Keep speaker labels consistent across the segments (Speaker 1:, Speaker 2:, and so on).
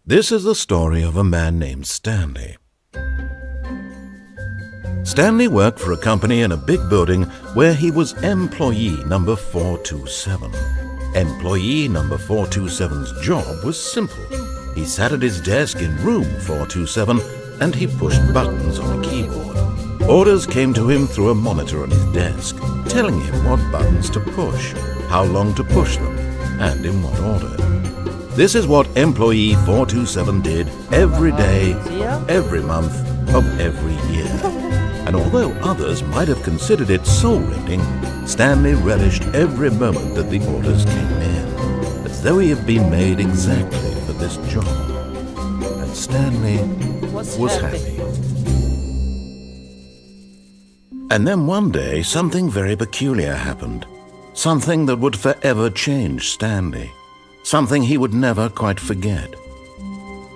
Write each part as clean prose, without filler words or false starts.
Speaker 1: This is the story of a man named Stanley. Stanley worked for a company in a big building where he was employee number 427. Employee number 427's job was simple. He sat at his desk in room 427 and he pushed buttons on a keyboard. Orders came to him through a monitor on his desk, telling him what buttons to push, how long to push them, and in what order. This is what employee 427 did every day, every month, of every year. And although others might have considered it soul-rending, Stanley relished every moment that the orders came in, as though he had been made exactly for this job. And Stanley was happy. And then one day, something very peculiar happened. Something that would forever change Stanley. Something he would never quite forget.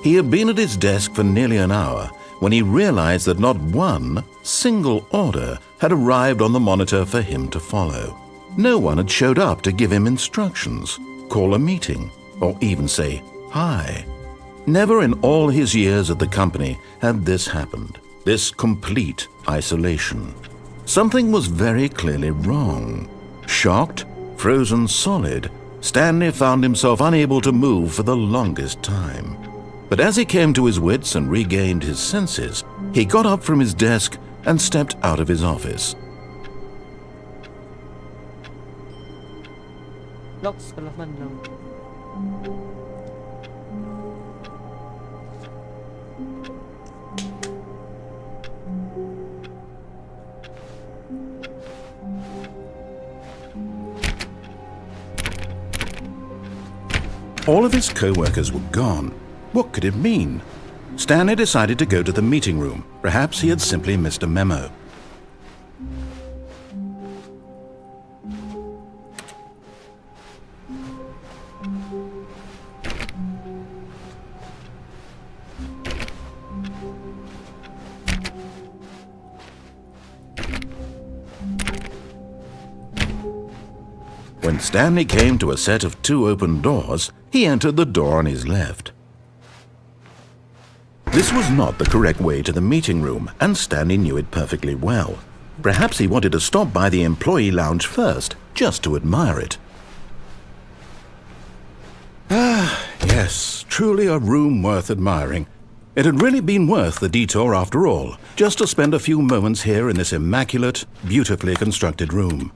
Speaker 1: He had been at his desk for nearly an hour when he realized that not one single order had arrived on the monitor for him to follow. No one had showed up to give him instructions, call a meeting, or even say hi. Never in all his years at the company had this happened, this complete isolation. Something was very clearly wrong. Shocked, frozen solid, Stanley found himself unable to move for the longest time. But as he came to his wits and regained his senses, he got up from his desk and stepped out of his office. All of his co-workers were gone. What could it mean? Stanley decided to go to the meeting room. Perhaps he had simply missed a memo. When Stanley came to a set of 2 open doors, he entered the door on his left. This was not the correct way to the meeting room, and Stanley knew it perfectly well. Perhaps he wanted to stop by the employee lounge first, just to admire it. Ah, yes, truly a room worth admiring. It had really been worth the detour after all, just to spend a few moments here in this immaculate, beautifully constructed room.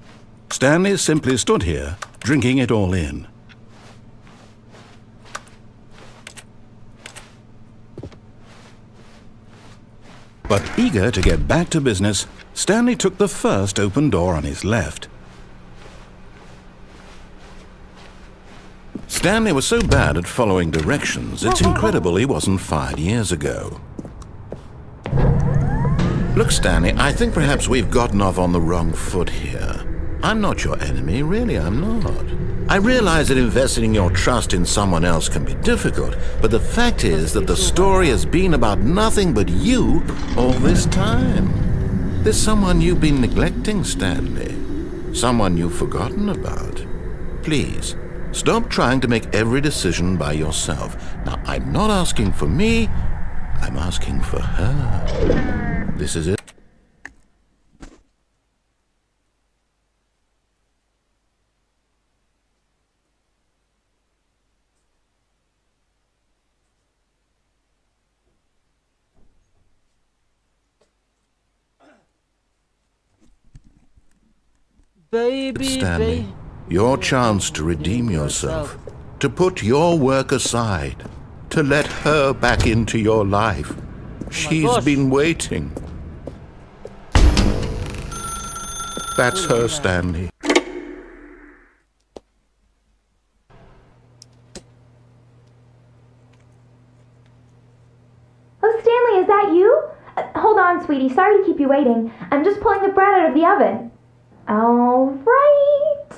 Speaker 1: Stanley simply stood here, drinking it all in. But eager to get back to business, Stanley took the first open door on his left. Stanley was so bad at following directions, it's incredible he wasn't fired years ago. Look, Stanley, I think perhaps we've gotten off on the wrong foot here. I'm not your enemy, really, I'm not. I realize that investing your trust in someone else can be difficult, but the fact is that the story has been about nothing but you all this time. There's someone you've been neglecting, Stanley. Someone you've forgotten about. Please, stop trying to make every decision by yourself. Now, I'm not asking for me, I'm asking for her. This is it.
Speaker 2: Baby,
Speaker 1: Stanley, your chance to redeem yourself, to put your work aside, to let her back into your life. She's been waiting. That's her, Stanley.
Speaker 3: Oh, Stanley, is that you? Hold on, sweetie. Sorry to keep you waiting. I'm just pulling the bread out of the oven. All right.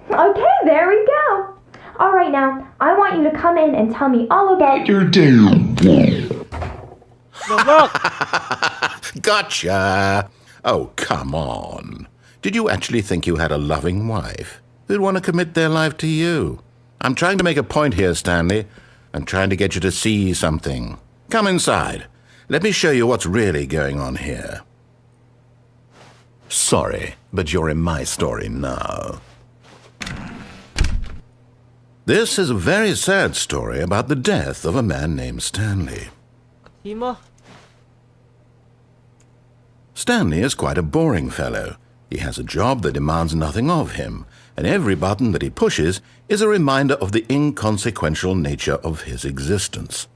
Speaker 3: Okay, there we go. All right, now, I want you to come in and tell me all about your day.
Speaker 1: Gotcha. Oh, come on. Did you actually think you had a loving wife who'd want to commit their life to you? I'm trying to make a point here, Stanley. I'm trying to get you to see something. Come inside. Let me show you what's really going on here. Sorry, but you're in my story now. This is a very sad story about the death of a man named Stanley. Stanley is quite a boring fellow. He has a job that demands nothing of him, and every button that he pushes is a reminder of the inconsequential nature of his existence.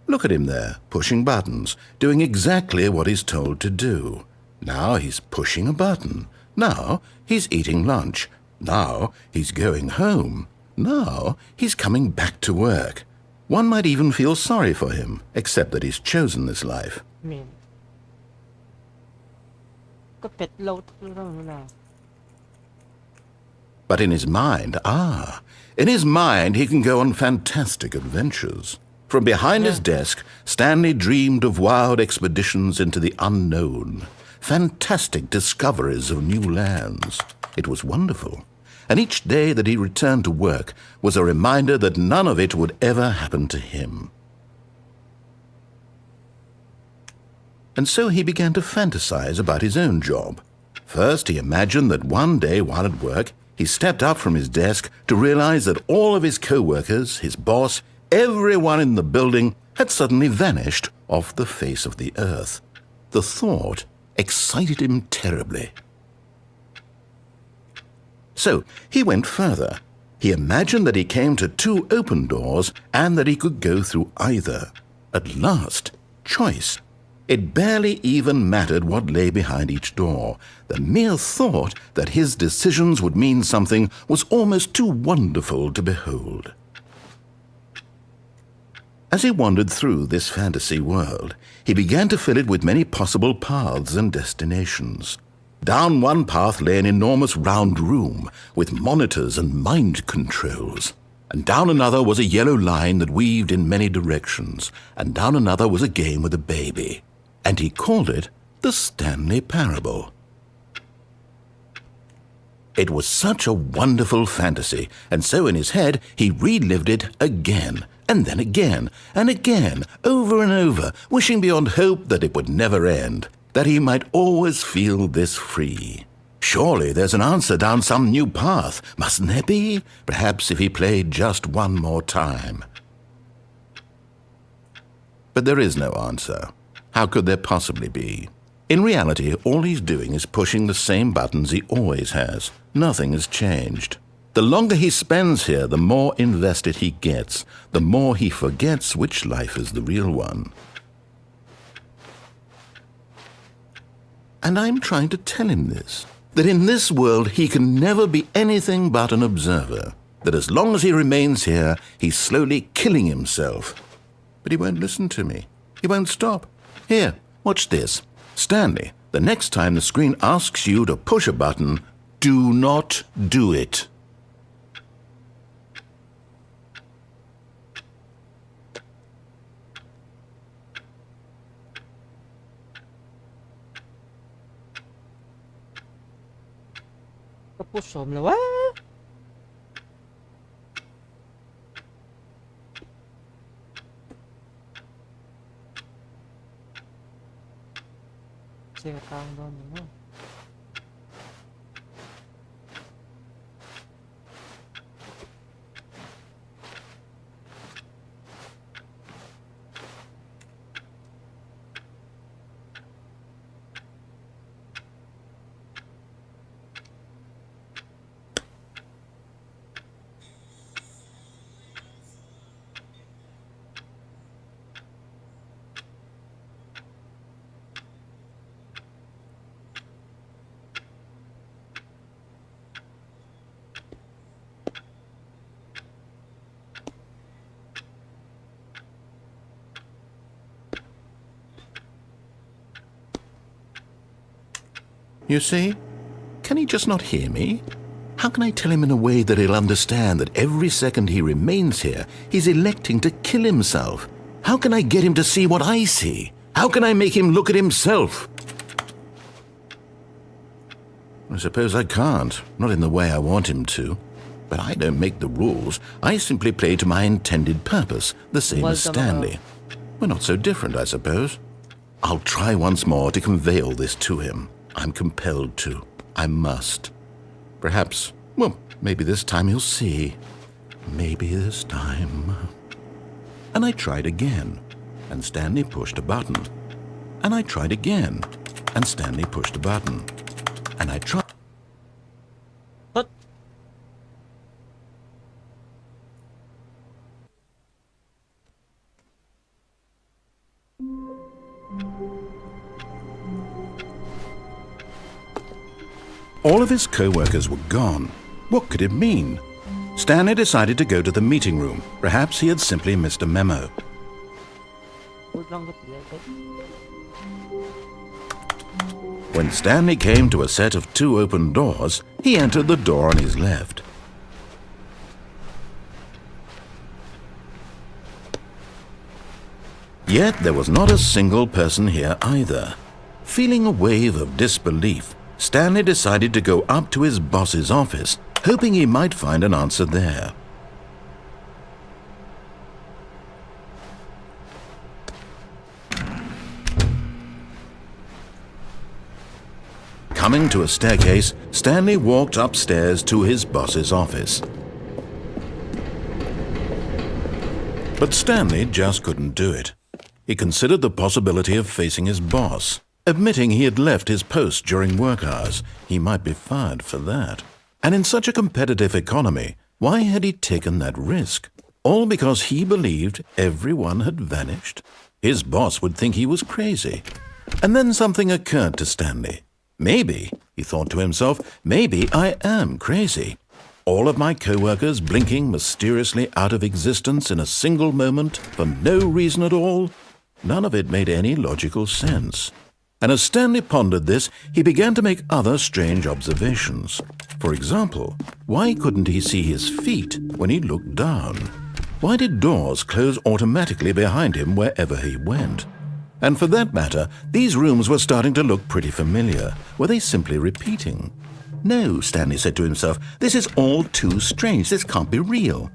Speaker 1: Look at him there, pushing buttons, doing exactly what he's told to do. Now he's pushing a button. Now he's eating lunch. Now he's going home. Now he's coming back to work. One might even feel sorry for him, except that he's chosen this life. But in his mind, he can go on fantastic adventures. From behind his desk, Stanley dreamed of wild expeditions into the unknown, fantastic discoveries of new lands. It was wonderful, and each day that he returned to work was a reminder that none of it would ever happen to him. And so he began to fantasize about his own job. First, he imagined that one day while at work, he stepped up from his desk to realize that all of his co-workers, his boss, everyone in the building had suddenly vanished off the face of the earth. The thought excited him terribly. So he went further. He imagined that he came to 2 open doors and that he could go through either. At last, choice. It barely even mattered what lay behind each door. The mere thought that his decisions would mean something was almost too wonderful to behold. As he wandered through this fantasy world, he began to fill it with many possible paths and destinations. Down one path lay an enormous round room with monitors and mind controls. And down another was a yellow line that weaved in many directions. And down another was a game with a baby. And he called it the Stanley Parable. It was such a wonderful fantasy, and so in his head he relived it again, and then again, and again, over and over, wishing beyond hope that it would never end, that he might always feel this free. Surely there's an answer down some new path, mustn't there be? Perhaps if he played just one more time. But there is no answer. How could there possibly be? In reality, all he's doing is pushing the same buttons he always has. Nothing has changed. The longer he spends here, the more invested he gets, the more he forgets which life is the real one. And I'm trying to tell him this, that in this world he can never be anything but an observer, that as long as he remains here, he's slowly killing himself. But he won't listen to me. He won't stop. Here, watch this. Stanley, the next time the screen asks you to push a button, do not do it.
Speaker 2: Tapos somla, what? Kasi katawang doon mo.
Speaker 1: You see? Can he just not hear me? How can I tell him in a way that he'll understand that every second he remains here, he's electing to kill himself? How can I get him to see what I see? How can I make him look at himself? I suppose I can't, not in the way I want him to. But I don't make the rules. I simply play to my intended purpose, the same as Stanley. We're not so different, I suppose. I'll try once more to convey all this to him. I'm compelled to. I must. Perhaps, well, maybe this time he'll see. Maybe this time. And I tried again, and Stanley pushed a button. And I tried again, and Stanley pushed a button. And I tried.
Speaker 2: What?
Speaker 1: All of his co-workers were gone. What could it mean? Stanley decided to go to the meeting room. Perhaps he had simply missed a memo. When Stanley came to a set of 2 open doors, he entered the door on his left. Yet there was not a single person here either. Feeling a wave of disbelief, Stanley decided to go up to his boss's office, hoping he might find an answer there. Coming to a staircase, Stanley walked upstairs to his boss's office. But Stanley just couldn't do it. He considered the possibility of facing his boss. Admitting he had left his post during work hours, he might be fired for that. And in such a competitive economy, why had he taken that risk? All because he believed everyone had vanished? His boss would think he was crazy. And then something occurred to Stanley. Maybe, he thought to himself, maybe I am crazy. All of my co-workers blinking mysteriously out of existence in a single moment for no reason at all? None of it made any logical sense. And as Stanley pondered this, he began to make other strange observations. For example, why couldn't he see his feet when he looked down? Why did doors close automatically behind him wherever he went? And for that matter, these rooms were starting to look pretty familiar. Were they simply repeating? No, Stanley said to himself, this is all too strange. This can't be real.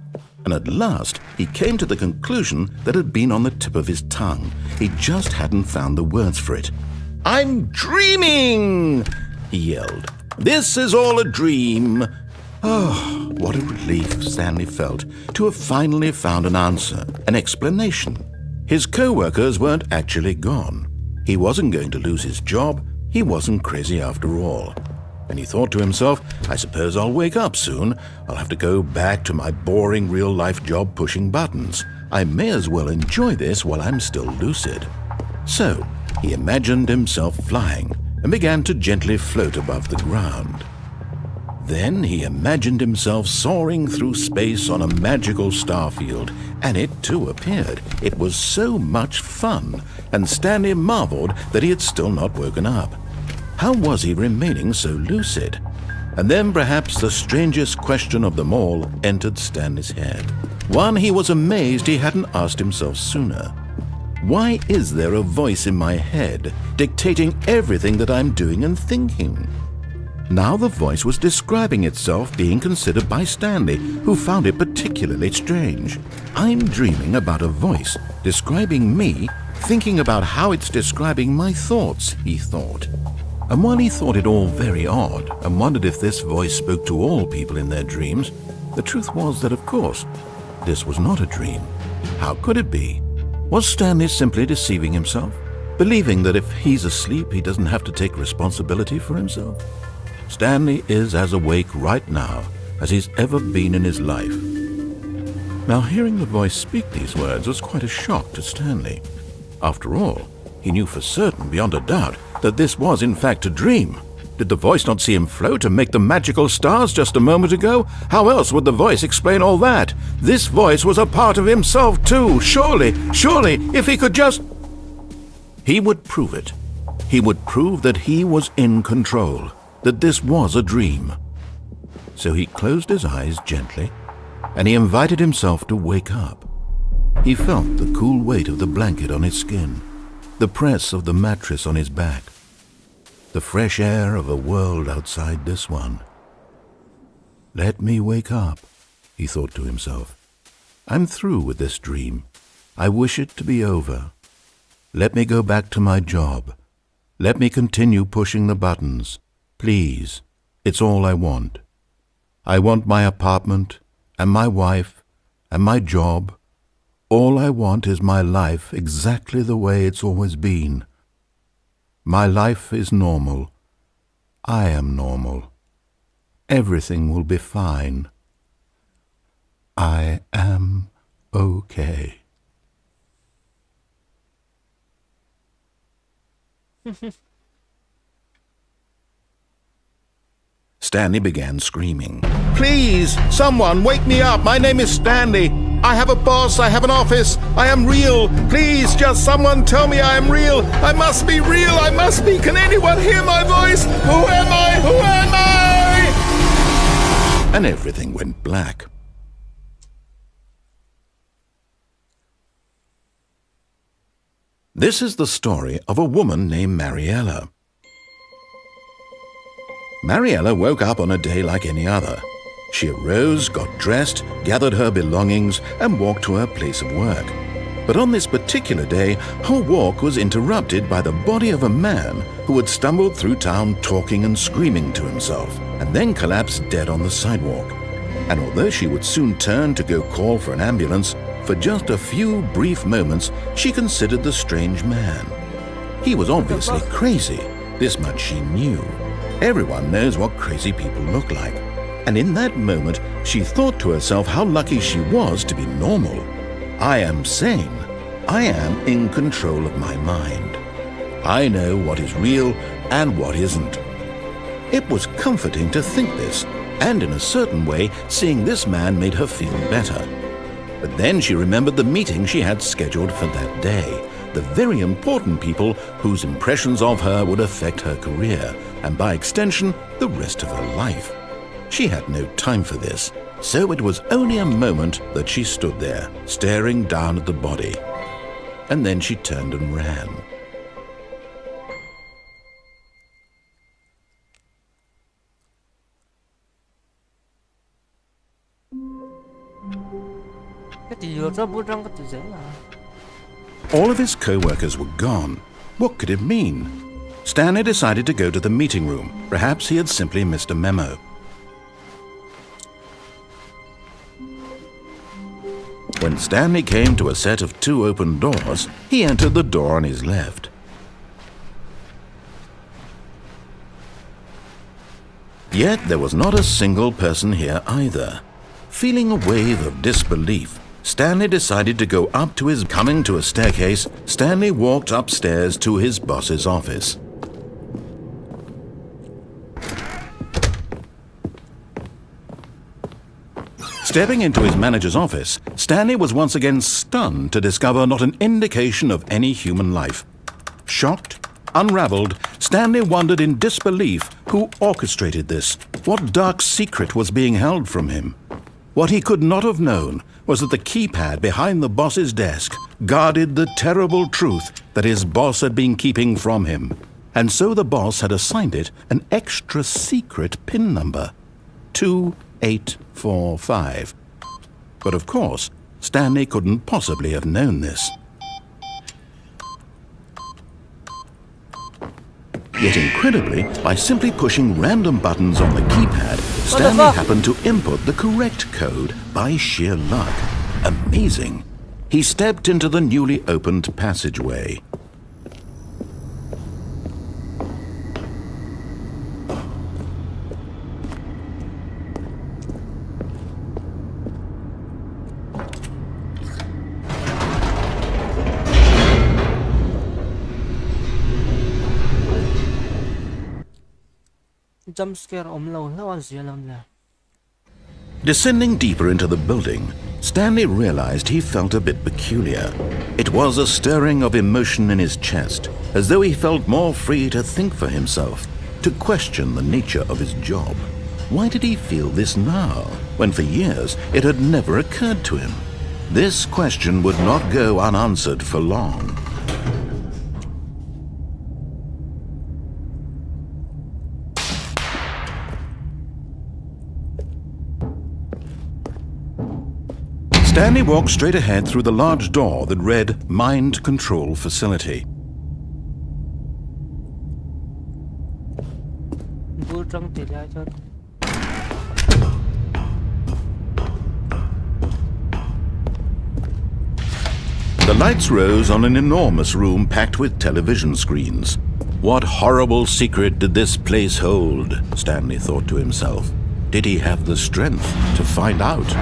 Speaker 1: And at last, he came to the conclusion that had been on the tip of his tongue. He just hadn't found the words for it. I'm dreaming, he yelled. This is all a dream. Oh, what a relief Stanley felt to have finally found an answer, an explanation. His co-workers weren't actually gone. He wasn't going to lose his job. He wasn't crazy after all. And he thought to himself, I suppose I'll wake up soon. I'll have to go back to my boring real-life job pushing buttons. I may as well enjoy this while I'm still lucid. So, he imagined himself flying and began to gently float above the ground. Then he imagined himself soaring through space on a magical starfield, and it too appeared. It was so much fun, and Stanley marveled that he had still not woken up. How was he remaining so lucid? And then perhaps the strangest question of them all entered Stanley's head. One he was amazed he hadn't asked himself sooner. Why is there a voice in my head dictating everything that I'm doing and thinking? Now the voice was describing itself being considered by Stanley, who found it particularly strange. I'm dreaming about a voice describing me, thinking about how it's describing my thoughts, he thought. And while he thought it all very odd and wondered if this voice spoke to all people in their dreams, the truth was that, of course, this was not a dream. How could it be? Was Stanley simply deceiving himself, believing that if he's asleep, he doesn't have to take responsibility for himself? Stanley is as awake right now as he's ever been in his life. Now, hearing the voice speak these words was quite a shock to Stanley. After all, he knew for certain, beyond a doubt, that this was in fact a dream. Did the voice not see him float and make the magical stars just a moment ago? How else would the voice explain all that? This voice was a part of himself too. Surely, if he could just... He would prove it. He would prove that he was in control, that this was a dream. So he closed his eyes gently, and he invited himself to wake up. He felt the cool weight of the blanket on his skin, the press of the mattress on his back. the fresh air of a world outside this one. Let me wake up, he thought to himself. I'm through with this dream. I wish it to be over. Let me go back to my job. Let me continue pushing the buttons. Please, it's all I want. I want my apartment and my wife and my job. All I want is my life exactly the way it's always been. My life is normal. I am normal. Everything will be fine. I am okay. Stanley began screaming. Please, someone, wake me up. My name is Stanley. I have a boss. I have an office. I am real. Please, just someone tell me I am real. I must be real. I must be. Can anyone hear my voice? Who am I? Who am I? And everything went black. This is the story of a woman named Mariella. Mariella woke up on a day like any other. She arose, got dressed, gathered her belongings, and walked to her place of work. But on this particular day, her walk was interrupted by the body of a man who had stumbled through town talking and screaming to himself, and then collapsed dead on the sidewalk. And although she would soon turn to go call for an ambulance, for just a few brief moments she considered the strange man. He was obviously crazy. This much she knew. Everyone knows what crazy people look like. And in that moment, she thought to herself how lucky she was to be normal. I am sane. I am in control of my mind. I know what is real and what isn't. It was comforting to think this, and in a certain way, seeing this man made her feel better. But then she remembered the meeting she had scheduled for that day, the very important people whose impressions of her would affect her career, and by extension, the rest of her life. She had no time for this, so it was only a moment that she stood there, staring down at the body. And then she turned and ran. All of his co-workers were gone. What could it mean? Stanley decided to go to the meeting room. Perhaps he had simply missed a memo. When Stanley came to a set of 2 open doors, he entered the door on his left. Yet there was not a single person here either. Feeling a wave of disbelief, Stanley decided to go up to his... Coming to a staircase, Stanley walked upstairs to his boss's office. Stepping into his manager's office, Stanley was once again stunned to discover not an indication of any human life. Shocked, unraveled, Stanley wondered in disbelief who orchestrated this, what dark secret was being held from him. What he could not have known was that the keypad behind the boss's desk guarded the terrible truth that his boss had been keeping from him. And so the boss had assigned it an extra secret PIN number, 2845. But of course, Stanley couldn't possibly have known this. Yet incredibly, by simply pushing random buttons on the keypad, Stanley happened to input the correct code by sheer luck. Amazing. He stepped into the newly opened passageway.
Speaker 2: Jump scare lâu lắm.
Speaker 1: Descending deeper into the building, Stanley realized he felt a bit peculiar. It was a stirring of emotion in his chest, as though he felt more free to think for himself, to question the nature of his job. Why did he feel this now, when for years it had never occurred to him? This question would not go unanswered for long. Stanley walked straight ahead through the large door that read Mind Control Facility.
Speaker 2: Vô trong thì ra cho.
Speaker 1: The lights rose on an enormous room packed with television screens. What horrible secret did this place hold? Stanley thought to himself. Did he have the strength to find out?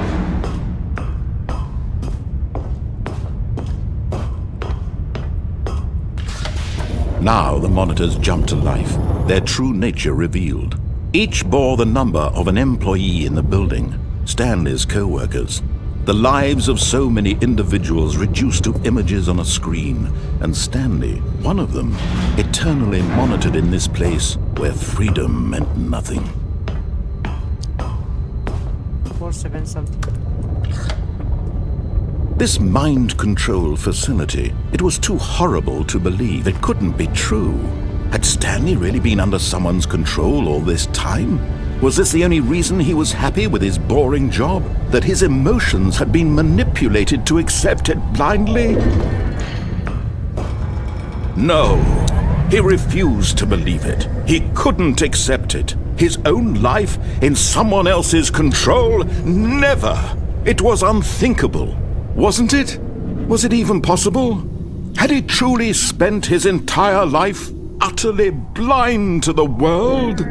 Speaker 1: Now the monitors jumped to life, their true nature revealed. Each bore the number of an employee in the building, Stanley's co-workers. The lives of so many individuals reduced to images on a screen, and Stanley, one of them, eternally monitored in this place where freedom meant nothing.
Speaker 2: 4-7 something.
Speaker 1: This mind control facility, it was too horrible to believe. It couldn't be true. Had Stanley really been under someone's control all this time? Was this the only reason he was happy with his boring job? That his emotions had been manipulated to accept it blindly? No, he refused to believe it. He couldn't accept it. His own life in someone else's control? Never! It was unthinkable. Wasn't it? Was it even possible? Had he truly spent his entire life utterly blind to the world?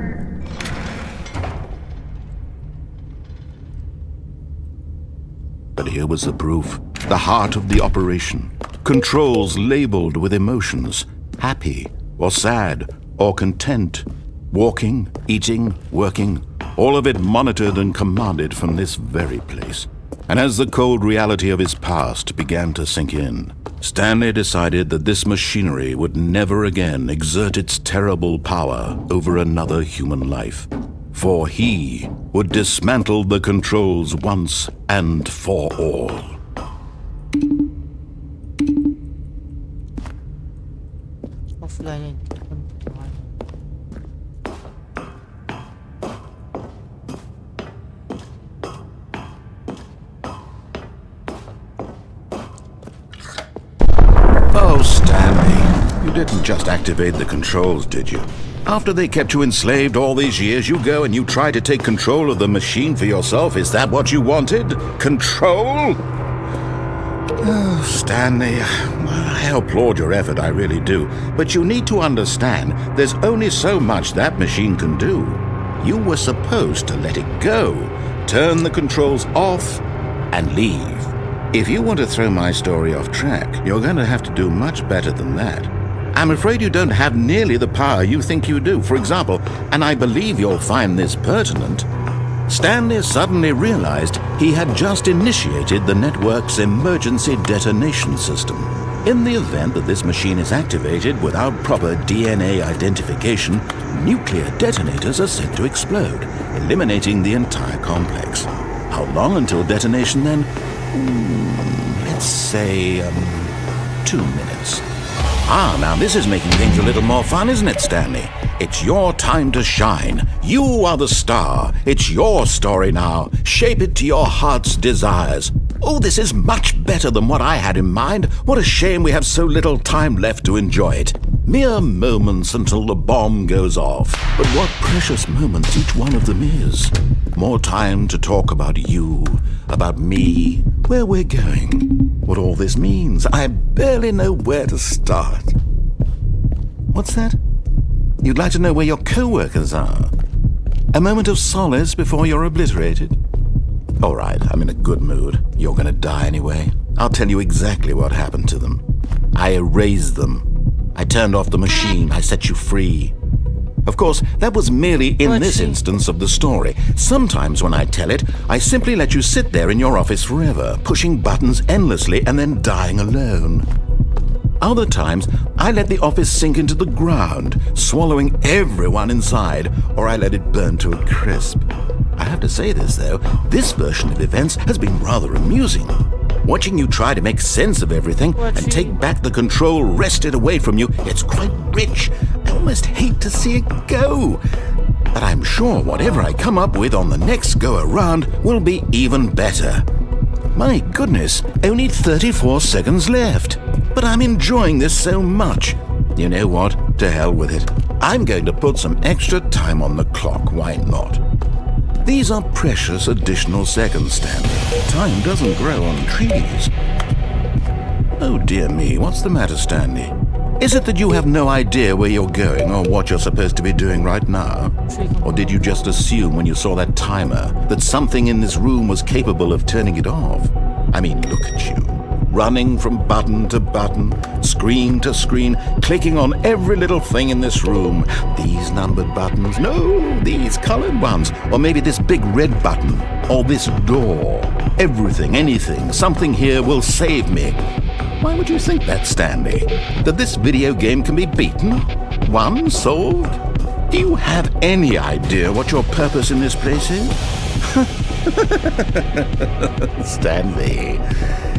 Speaker 1: But here was the proof. The heart of the operation. Controls labeled with emotions. Happy, or sad, or content. Walking, eating, working. All of it monitored and commanded from this very place. And as the cold reality of his past began to sink in, Stanley decided that this machinery would never again exert its terrible power over another human life. For he would dismantle the controls once and for all.
Speaker 2: Offline.
Speaker 1: Oh, Stanley, you didn't just activate the controls, did you? After they kept you enslaved all these years, you go and you try to take control of the machine for yourself. Is that what you wanted? Control? Oh, Stanley, I applaud your effort, I really do. But you need to understand, there's only so much that machine can do. You were supposed to let it go, turn the controls off, and leave. If you want to throw my story off track, you're going to have to do much better than that. I'm afraid you don't have nearly the power you think you do. For example, and I believe you'll find this pertinent, Stanley suddenly realized he had just initiated the network's emergency detonation system. In the event that this machine is activated without proper DNA identification, nuclear detonators are set to explode, eliminating the entire complex. How long until detonation then? Let's say, 2 minutes. Ah, now this is making things a little more fun, isn't it, Stanley? It's your time to shine. You are the star. It's your story now. Shape it to your heart's desires. Oh, this is much better than what I had in mind. What a shame we have so little time left to enjoy it. Mere moments until the bomb goes off. But what precious moments each one of them is. More time to talk about you, about me, where we're going, what all this means. I barely know where to start. What's that? You'd like to know where your co-workers are? A moment of solace before you're obliterated? All right, I'm in a good mood. You're gonna die anyway. I'll tell you exactly what happened to them. I erased them. I turned off the machine. I set you free. Of course, that was merely in this instance of the story. Sometimes when I tell it, I simply let you sit there in your office forever, pushing buttons endlessly and then dying alone. Other times, I let the office sink into the ground, swallowing everyone inside, or I let it burn to a crisp. I have to say this, though, this version of events has been rather amusing. Watching you try to make sense of everything and take back the control wrested away from you, it's quite rich. I almost hate to see it go. But I'm sure whatever I come up with on the next go-around will be even better. My goodness, only 34 seconds left. But I'm enjoying this so much. You know what? To hell with it. I'm going to put some extra time on the clock, why not? These are precious additional seconds, Stanley. Time doesn't grow on trees. Oh dear me, what's the matter, Stanley? Is it that you have no idea where you're going or what you're supposed to be doing right now? Or did you just assume when you saw that timer that something in this room was capable of turning it off? I mean, look at you. Running from button to button, screen to screen, clicking on every little thing in this room. These numbered buttons, no, these colored ones. Or maybe this big red button, or this door. Everything, anything, something here will save me. Why would you think that, Stanley? That this video game can be beaten? Won? Solved? Do you have any idea what your purpose in this place is? Stanley,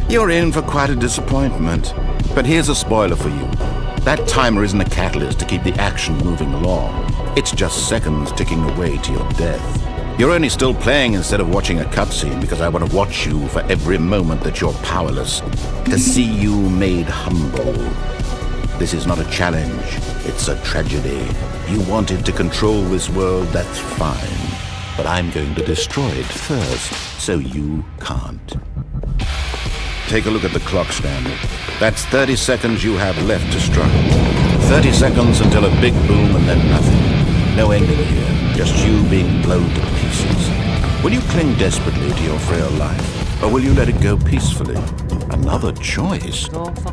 Speaker 1: you're in for quite a disappointment. But here's a spoiler for you. That timer isn't a catalyst to keep the action moving along. It's just seconds ticking away to your death. You're only still playing instead of watching a cutscene because I want to watch you for every moment that you're powerless, to see you made humble. This is not a challenge, it's a tragedy. You wanted to control this world, that's fine. But I'm going to destroy it first, so you can't. Take a look at the clock, Stanley. That's 30 seconds you have left to struggle. 30 seconds until a big boom and then nothing. No ending here, just you being blown to pieces. Will you cling desperately to your frail life, or will you let it go peacefully? Another choice.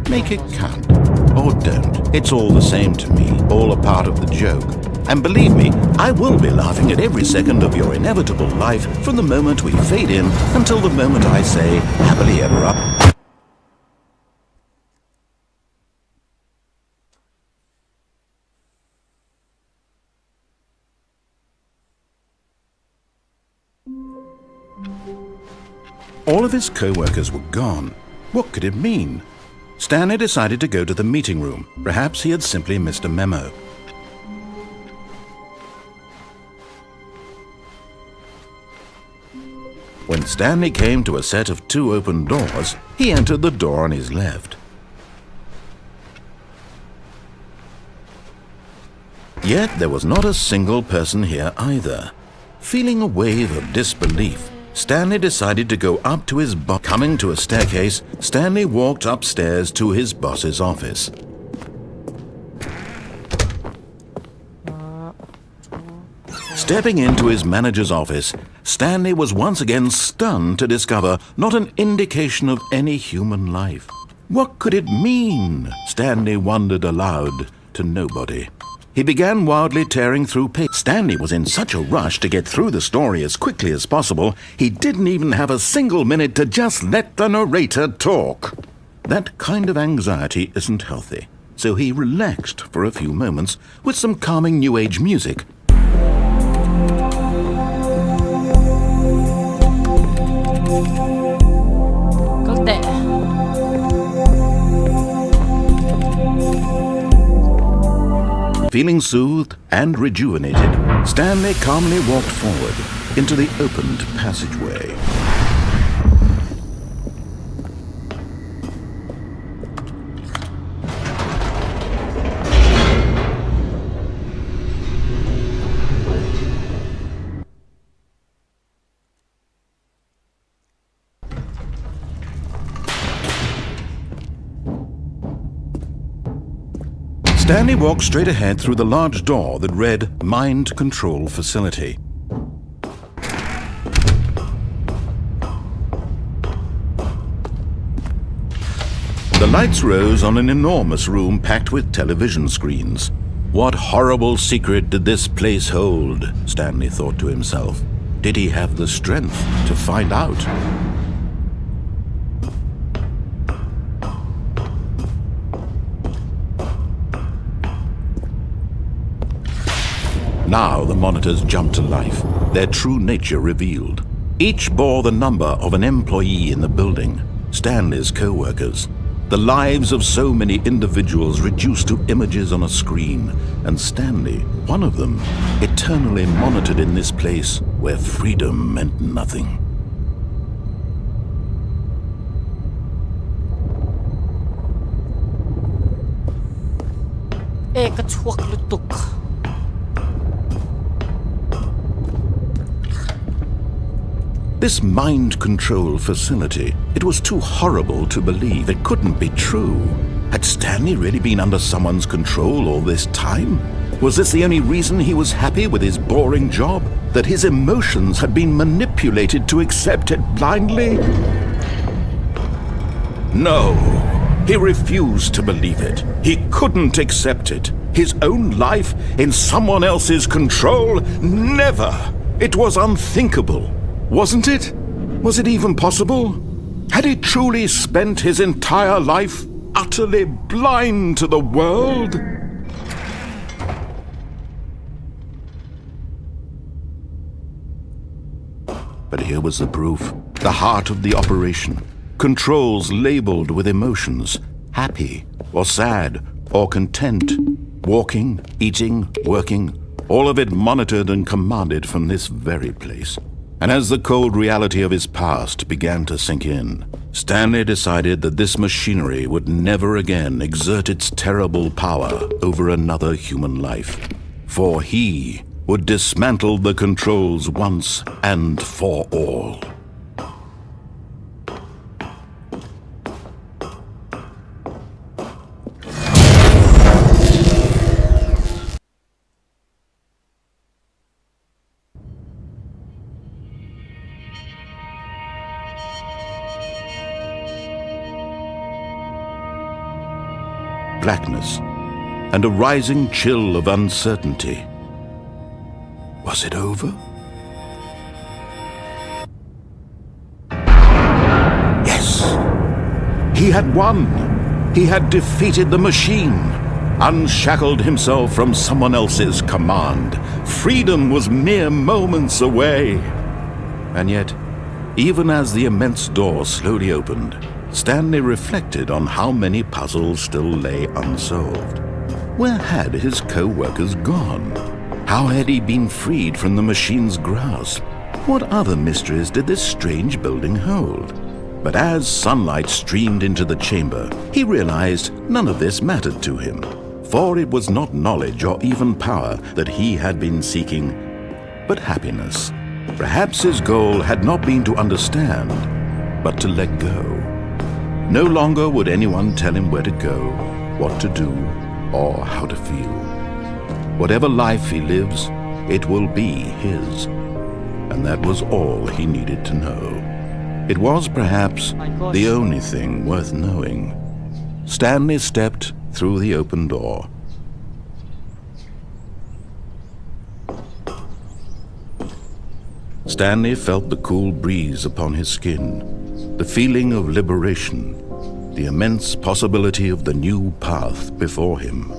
Speaker 1: Make it count. Or don't. It's all the same to me, all a part of the joke. And believe me, I will be laughing at every second of your inevitable life from the moment we fade in until the moment I say, happily ever after. All of his co-workers were gone. What could it mean? Stanley decided to go to the meeting room. Perhaps he had simply missed a memo. When Stanley came to a set of 2 open doors, he entered the door on his left. Yet there was not a single person here either. Feeling a wave of disbelief, Stanley decided to go up to his boss. Coming to a staircase, Stanley walked upstairs to his boss's office. Stepping into his manager's office, Stanley was once again stunned to discover not an indication of any human life. What could it mean? Stanley wondered aloud to nobody. He began wildly tearing through pages. Stanley was in such a rush to get through the story as quickly as possible, he didn't even have a single minute to just let the narrator talk. That kind of anxiety isn't healthy, so he relaxed for a few moments with some calming New Age music. Feeling soothed and rejuvenated, Stanley calmly walked forward into the opened passageway. Stanley walked straight ahead through the large door that read Mind Control Facility. The lights rose on an enormous room packed with television screens. What horrible secret did this place hold? Stanley thought to himself. Did he have the strength to find out? Now the monitors jumped to life, their true nature revealed. Each bore the number of an employee in the building, Stanley's co-workers. The lives of so many individuals reduced to images on a screen, and Stanley, one of them, eternally monitored in this place where freedom meant nothing.
Speaker 2: กระชวกลุตุก
Speaker 1: This mind control facility, it was too horrible to believe. It couldn't be true. Had Stanley really been under someone's control all this time? Was this the only reason he was happy with his boring job? That his emotions had been manipulated to accept it blindly? No, he refused to believe it. He couldn't accept it. His own life in someone else's control? Never! It was unthinkable. Wasn't it? Was it even possible? Had he truly spent his entire life utterly blind to the world? But here was the proof, the heart of the operation. Controls labeled with emotions, happy or sad or content, walking, eating, working, all of it monitored and commanded from this very place. And as the cold reality of his past began to sink in, Stanley decided that this machinery would never again exert its terrible power over another human life. For he would dismantle the controls once and for all. Blackness and a rising chill of uncertainty. Was it over? Yes! He had won! He had defeated the machine, unshackled himself from someone else's command. Freedom was mere moments away. And yet, even as the immense door slowly opened, Stanley reflected on how many puzzles still lay unsolved. Where had his co-workers gone? How had he been freed from the machine's grasp? What other mysteries did this strange building hold? But as sunlight streamed into the chamber, he realized none of this mattered to him, for it was not knowledge or even power that he had been seeking, but happiness. Perhaps his goal had not been to understand, but to let go. No longer would anyone tell him where to go, what to do, or how to feel. Whatever life he lives, it will be his. And that was all he needed to know. It was perhaps the only thing worth knowing. Stanley stepped through the open door. Stanley felt the cool breeze upon his skin, the feeling of liberation, the immense possibility of the new path before him.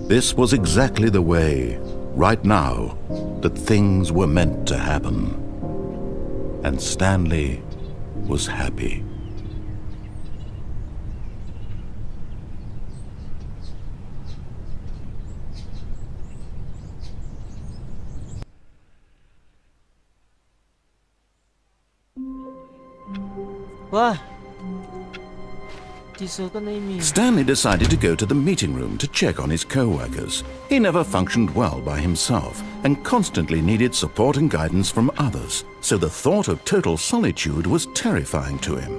Speaker 1: This was exactly the way, right now, that things were meant to happen. And Stanley was happy.
Speaker 2: Wah, diesel kan नहीं मिल.
Speaker 1: Stanley decided to go to the meeting room to check on his co-workers. He never functioned well by himself and constantly needed support and guidance from others, so the thought of total solitude was terrifying to him.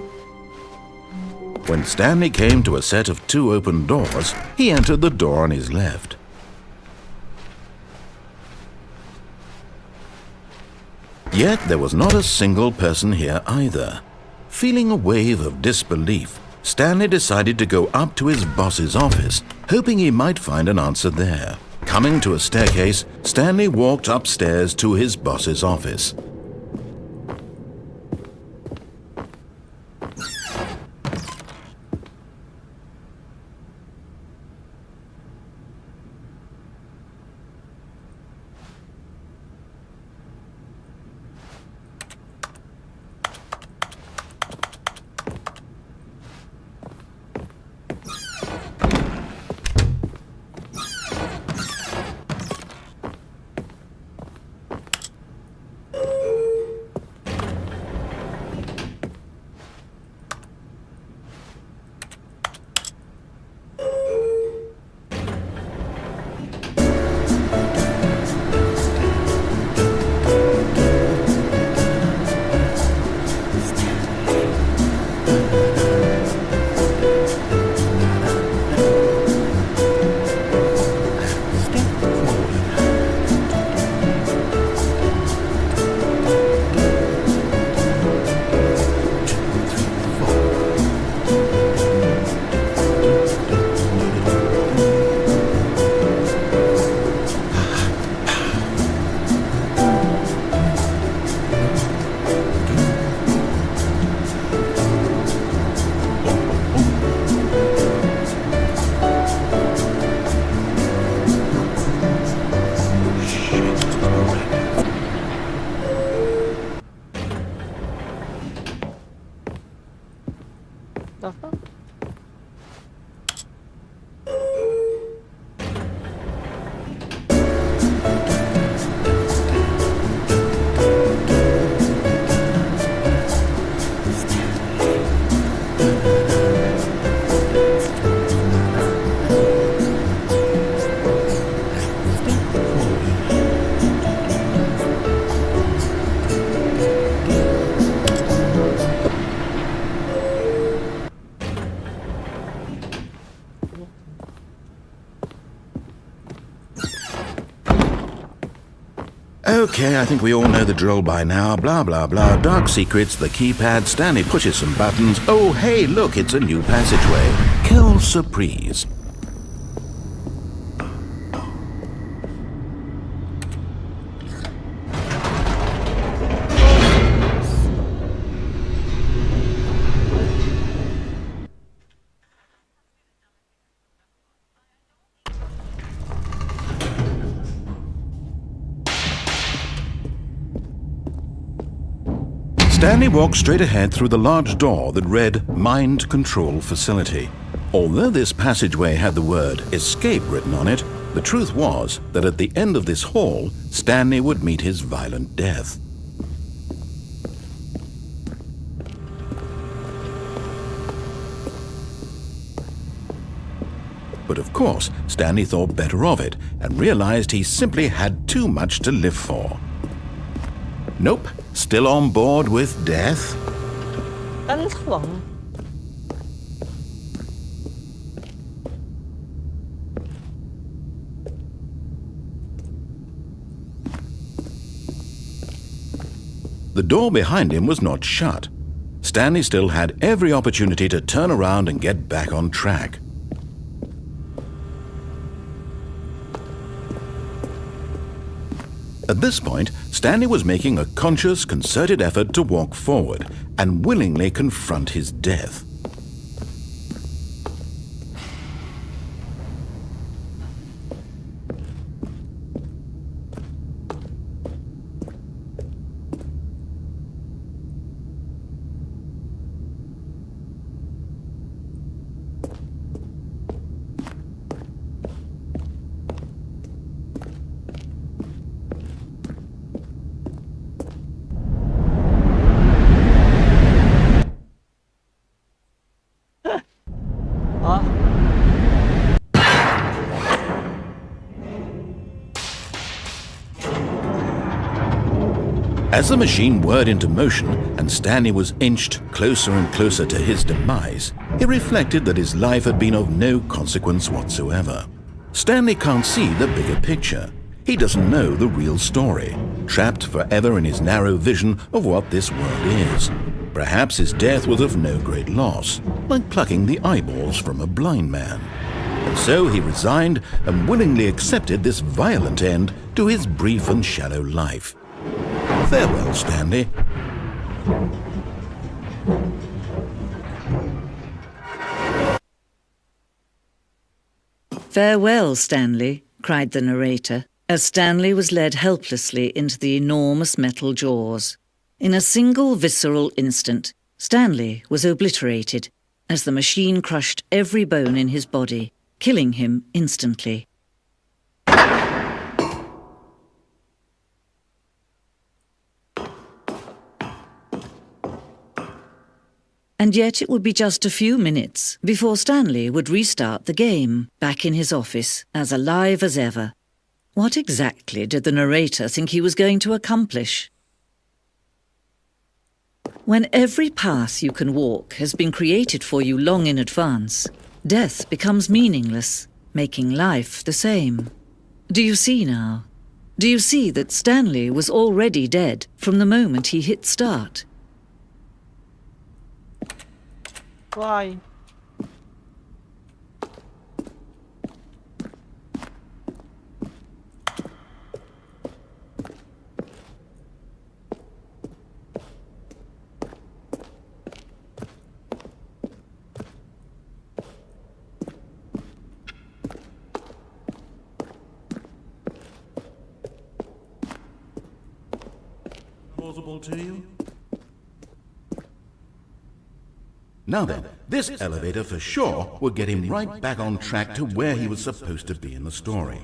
Speaker 1: When Stanley came to a set of 2 open doors, he entered the door on his left. Yet there was not a single person here either. Feeling a wave of disbelief, Stanley decided to go up to his boss's office, hoping he might find an answer there. Coming to a staircase, Stanley walked upstairs to his boss's office. Okay, I think we all know the drill by now. Blah, blah, blah. Dark secrets, the keypad. Stanley pushes some buttons. Oh, hey, look, it's a new passageway. Quelle surprise. Stanley walked straight ahead through the large door that read Mind Control Facility. Although this passageway had the word Escape written on it, the truth was that at the end of this hall, Stanley would meet his violent death. But of course, Stanley thought better of it and realized he simply had too much to live for. Nope, still on board with death.
Speaker 2: Talwang.
Speaker 1: The door behind him was not shut. Stanley still had every opportunity to turn around and get back on track. At this point, Stanley was making a conscious, concerted effort to walk forward and willingly confront his death. As the machine whirred into motion and Stanley was inched closer and closer to his demise, he reflected that his life had been of no consequence whatsoever. Stanley can't see the bigger picture. He doesn't know the real story, trapped forever in his narrow vision of what this world is. Perhaps his death was of no great loss, like plucking the eyeballs from a blind man. And so he resigned and willingly accepted this violent end to his brief and shallow life. Farewell, Stanley.
Speaker 4: Farewell, Stanley, cried the narrator, as Stanley was led helplessly into the enormous metal jaws. In a single visceral instant, Stanley was obliterated as the machine crushed every bone in his body, killing him instantly. And yet it would be just a few minutes before Stanley would restart the game, back in his office, as alive as ever. What exactly did the narrator think he was going to accomplish? When every path you can walk has been created for you long in advance, death becomes meaningless, making life the same. Do you see now? Do you see that Stanley was already dead from the moment he hit start?
Speaker 2: Why?
Speaker 1: Plausible to you? Now then, this elevator for sure would get him right back on track to where he was supposed to be in the story.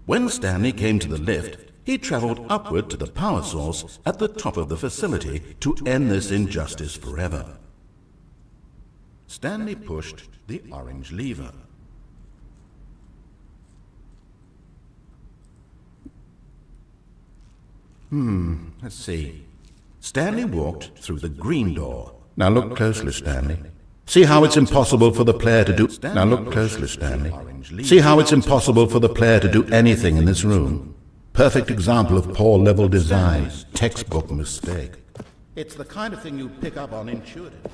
Speaker 1: When Stanley came to the lift, he traveled upward to the power source at the top of the facility to end this injustice forever. Stanley pushed the orange lever. Let's see. Stanley walked through the green door. Now look closely, Stanley. See how it's impossible for the player to do... Now look closely, Stanley. See how it's impossible for the player to do anything in this room. Perfect example of poor level design. Textbook mistake. It's the kind of thing you pick up on intuitively.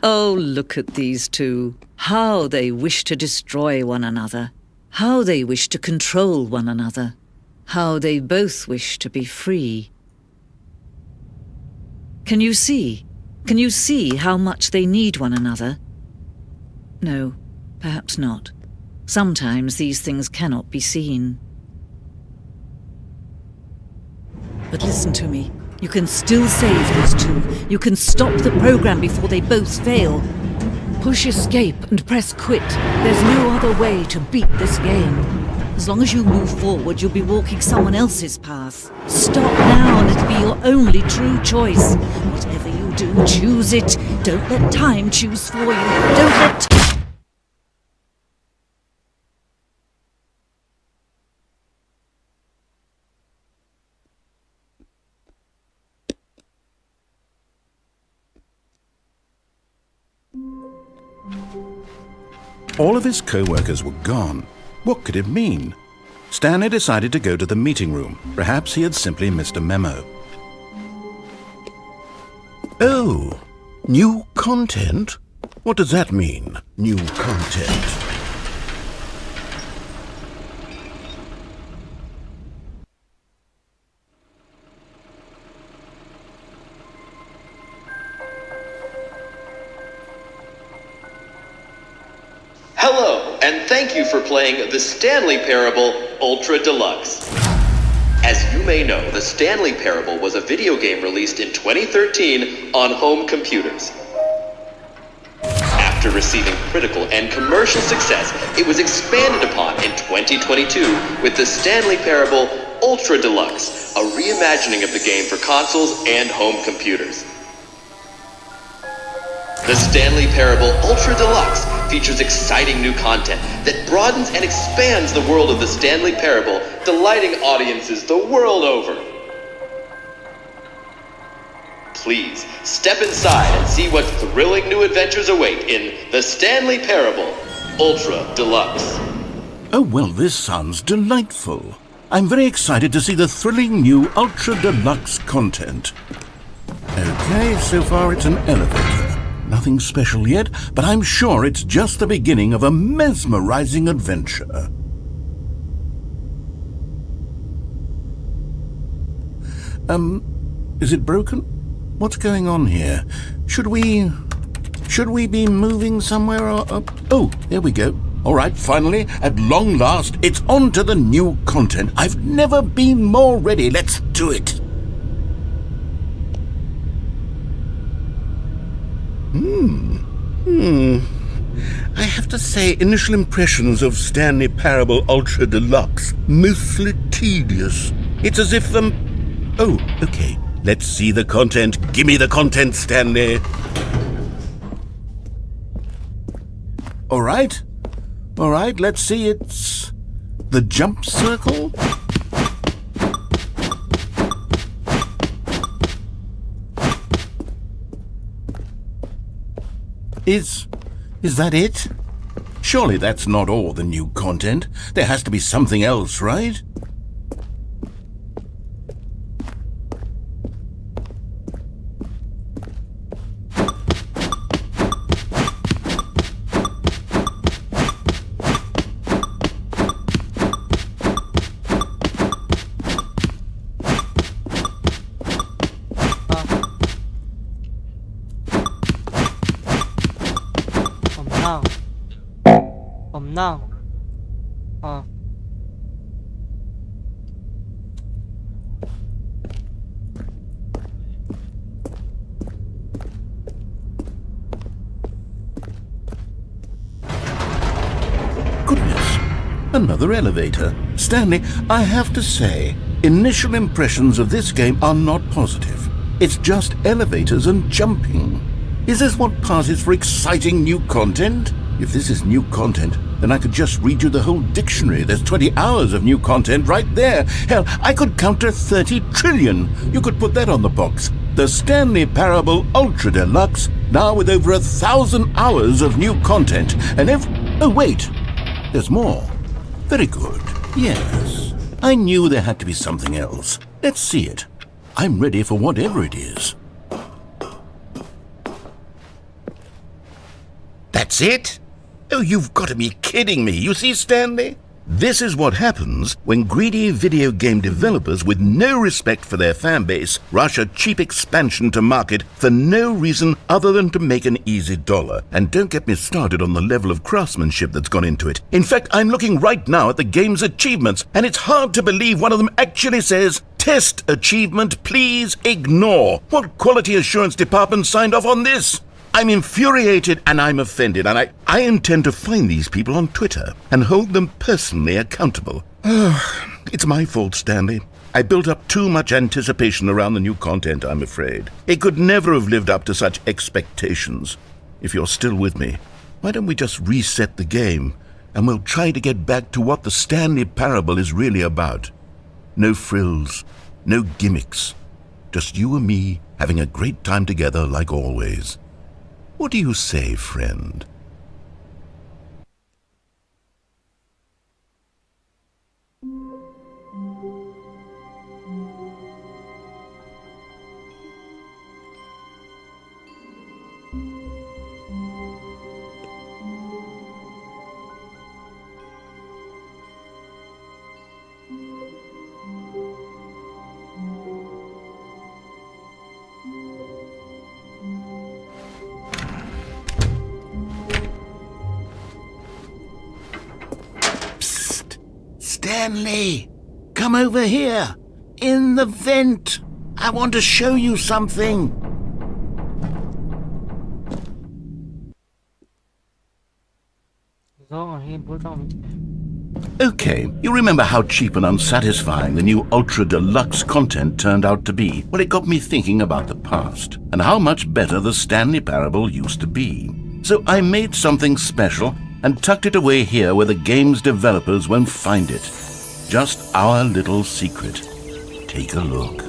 Speaker 4: Oh, look at these two. How they wish to destroy one another. How they wish to control one another. How they both wish to be free. Can you see? Can you see how much they need one another? No, perhaps not. Sometimes these things cannot be seen. But listen to me. You can still save these two. You can stop the program before they both fail. Push escape and press quit. There's no other way to beat this game. As long as you move forward, you'll be walking someone else's path. Stop now and it'll be your only true choice. Whatever you do, choose it. Don't let time choose for you. Don't let...
Speaker 1: All of his co-workers were gone. What could it mean? Stanley decided to go to the meeting room. Perhaps he had simply missed a memo. Oh, new content? What does that mean, new content?
Speaker 5: Hello, and thank you for playing The Stanley Parable Ultra Deluxe. As you may know, The Stanley Parable was a video game released in 2013 on home computers. After receiving critical and commercial success, it was expanded upon in 2022 with The Stanley Parable Ultra Deluxe, a reimagining of the game for consoles and home computers. The Stanley Parable Ultra Deluxe features exciting new content that broadens and expands the world of the Stanley Parable, delighting audiences the world over. Please, step inside and see what thrilling new adventures await in The Stanley Parable Ultra Deluxe.
Speaker 1: Oh, well, this sounds delightful. I'm very excited to see the thrilling new Ultra Deluxe content. Okay, so far it's an elevator. Nothing special yet, but I'm sure it's just the beginning of a mesmerizing adventure. Is it broken? What's going on here? Should we be moving somewhere or... Oh, there we go. All right, finally, at long last, it's on to the new content. I've never been more ready. Let's do it. I have to say, initial impressions of Stanley Parable Ultra Deluxe, mostly tedious. It's as if Oh, okay. Let's see the content. Give me the content, Stanley. All right, let's see. It's the jump circle. Is that it? Surely that's not all the new content. There has to be something else, right?
Speaker 2: ผมนั่ง
Speaker 1: Goodness, another elevator. Stanley, I have to say, initial impressions of this game are not positive. It's just elevators and jumping. Is this what passes for exciting new content? If this is new content, then I could just read you the whole dictionary. There's 20 hours of new content right there. Hell, I could count to 30 trillion. You could put that on the box. The Stanley Parable Ultra Deluxe, now with over 1,000 hours of new content. And oh wait, there's more. Very good. Yes. I knew there had to be something else. Let's see it. I'm ready for whatever it is. That's it? Oh, you've got to be kidding me. You see, Stanley? This is what happens when greedy video game developers with no respect for their fan base rush a cheap expansion to market for no reason other than to make an easy dollar. And don't get me started on the level of craftsmanship that's gone into it. In fact, I'm looking right now at the game's achievements, and it's hard to believe one of them actually says, "Test achievement, please ignore." What quality assurance department signed off on this? I'm infuriated and I'm offended, and I intend to find these people on Twitter and hold them personally accountable. It's my fault, Stanley. I built up too much anticipation around the new content, I'm afraid. It could never have lived up to such expectations. If you're still with me, why don't we just reset the game and we'll try to get back to what the Stanley Parable is really about. No frills, no gimmicks. Just you and me having a great time together like always. What do you say, friend? Stanley, come over here. In the vent. I want to show you something. Okay, you remember how cheap and unsatisfying the new Ultra Deluxe content turned out to be? Well, it got me thinking about the past and how much better the Stanley Parable used to be. So I made something special and tucked it away here where the game's developers won't find it. Just our little secret. Take a look.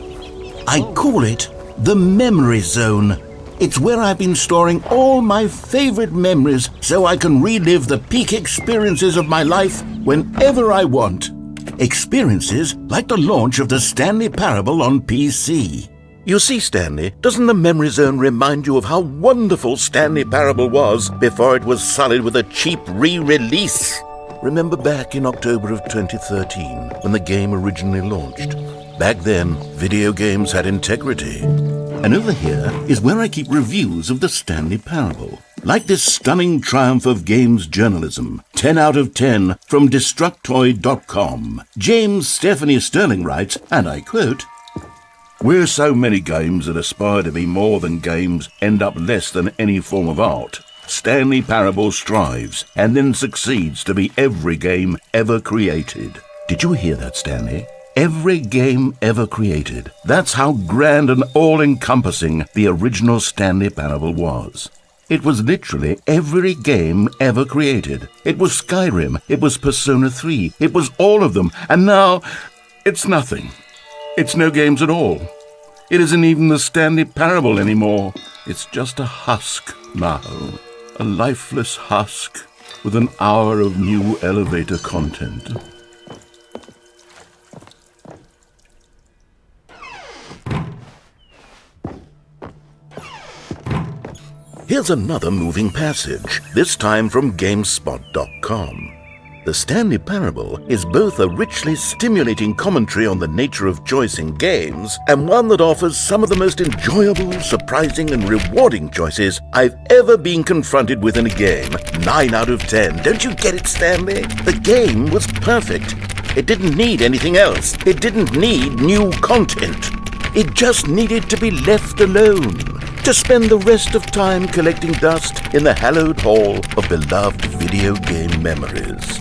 Speaker 1: I call it the Memory Zone. It's where I've been storing all my favorite memories so I can relive the peak experiences of my life whenever I want. Experiences like the launch of the Stanley Parable on PC. You see, Stanley, doesn't the Memory Zone remind you of how wonderful Stanley Parable was before it was sullied with a cheap re-release? Remember back in October of 2013 when the game originally launched? Back then, video games had integrity. And over here is where I keep reviews of the Stanley Parable. Like this stunning triumph of games journalism, 10 out of 10 from Destructoid.com. James Stephanie Sterling writes, and I quote, "Where so many games that aspire to be more than games end up less than any form of art, Stanley Parable strives and then succeeds to be every game ever created." Did you hear that, Stanley? Every game ever created. That's how grand and all-encompassing the original Stanley Parable was. It was literally every game ever created. It was Skyrim, it was Persona 3, it was all of them, and now it's nothing. It's no games at all. It isn't even the Stanley Parable anymore. It's just a husk now. A lifeless husk with an hour of new elevator content. Here's another moving passage, this time from GameSpot.com. The Stanley Parable is both a richly stimulating commentary on the nature of choice in games and one that offers some of the most enjoyable, surprising, and rewarding choices I've ever been confronted with in a game. 9 out of 10. Don't you get it, Stanley? The game was perfect. It didn't need anything else. It didn't need new content. It just needed to be left alone, to spend the rest of time collecting dust in the hallowed hall of beloved video game memories.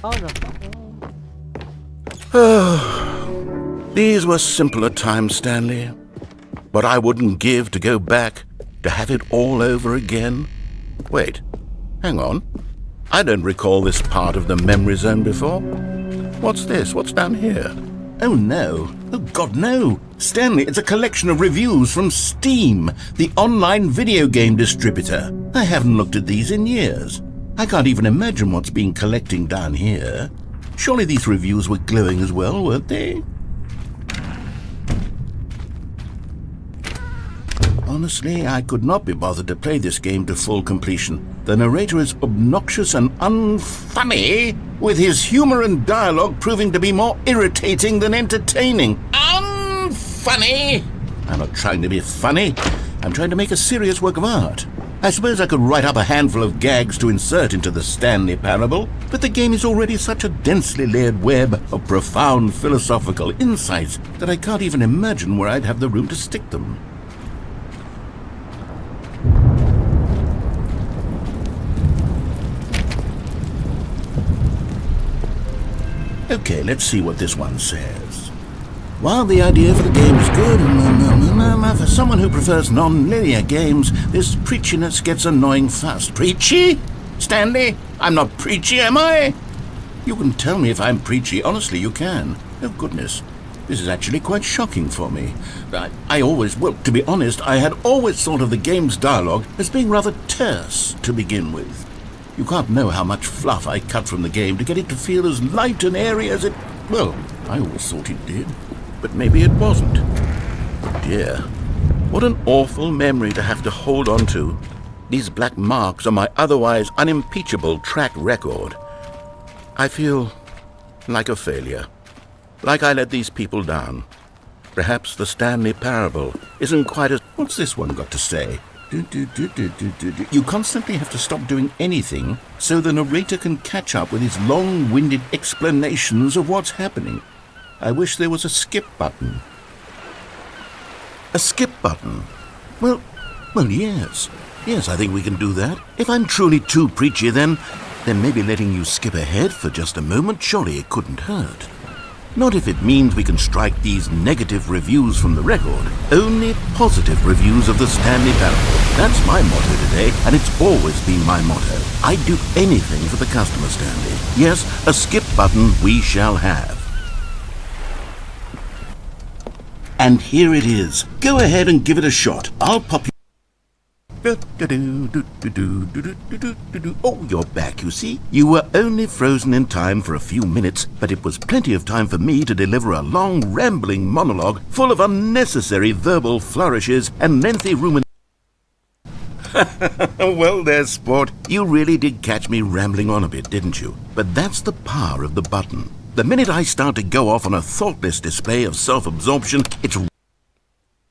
Speaker 2: Oh no.
Speaker 1: These were simpler times, Stanley. What I wouldn't give to go back, to have it all over again. Wait, hang on. I don't recall this part of the memory zone before. What's this? What's down here? Oh no. Oh God, no. Stanley, it's a collection of reviews from Steam, the online video game distributor. I haven't looked at these in years. I can't even imagine what's been collecting down here. Surely these reviews were glowing as well, weren't they? Honestly, I could not be bothered to play this game to full completion. The narrator is obnoxious and unfunny, with his humor and dialogue proving to be more irritating than entertaining. Unfunny! I'm not trying to be funny. I'm trying to make a serious work of art. I suppose I could write up a handful of gags to insert into the Stanley Parable, but the game is already such a densely layered web of profound philosophical insights that I can't even imagine where I'd have the room to stick them. Okay, let's see what this one says. While the idea for the game is good, for someone who prefers non-linear games, this preachiness gets annoying fast. Preachy? Stanley, I'm not preachy, am I? You can tell me if I'm preachy. Honestly, you can. Oh, goodness. This is actually quite shocking for me. Well, to be honest, I had always thought of the game's dialogue as being rather terse to begin with. You can't know how much fluff I cut from the game to get it to feel as light and airy as it... Well, I always thought it did. But maybe it wasn't. Dear, what an awful memory to have to hold on to. These black marks on my otherwise unimpeachable track record. I feel like a failure. Like I let these people down. Perhaps the Stanley Parable isn't quite as... What's this one got to say? You constantly have to stop doing anything so the narrator can catch up with his long-winded explanations of what's happening. I wish there was a skip button. A skip button? Well, yes. Yes, I think we can do that. If I'm truly too preachy, then maybe letting you skip ahead for just a moment, surely it couldn't hurt. Not if it means we can strike these negative reviews from the record. Only positive reviews of the Stanley Parable. That's my motto today, and it's always been my motto. I'd do anything for the customer, Stanley. Yes, a skip button we shall have. And here it is. Go ahead and give it a shot. I'll pop you... Oh, you're back, you see. You were only frozen in time for a few minutes, but it was plenty of time for me to deliver a long, rambling monologue full of unnecessary verbal flourishes and lengthy Well, there's sport. You really did catch me rambling on a bit, didn't you? But that's the power of the button. The minute I start to go off on a thoughtless display of self-absorption, it's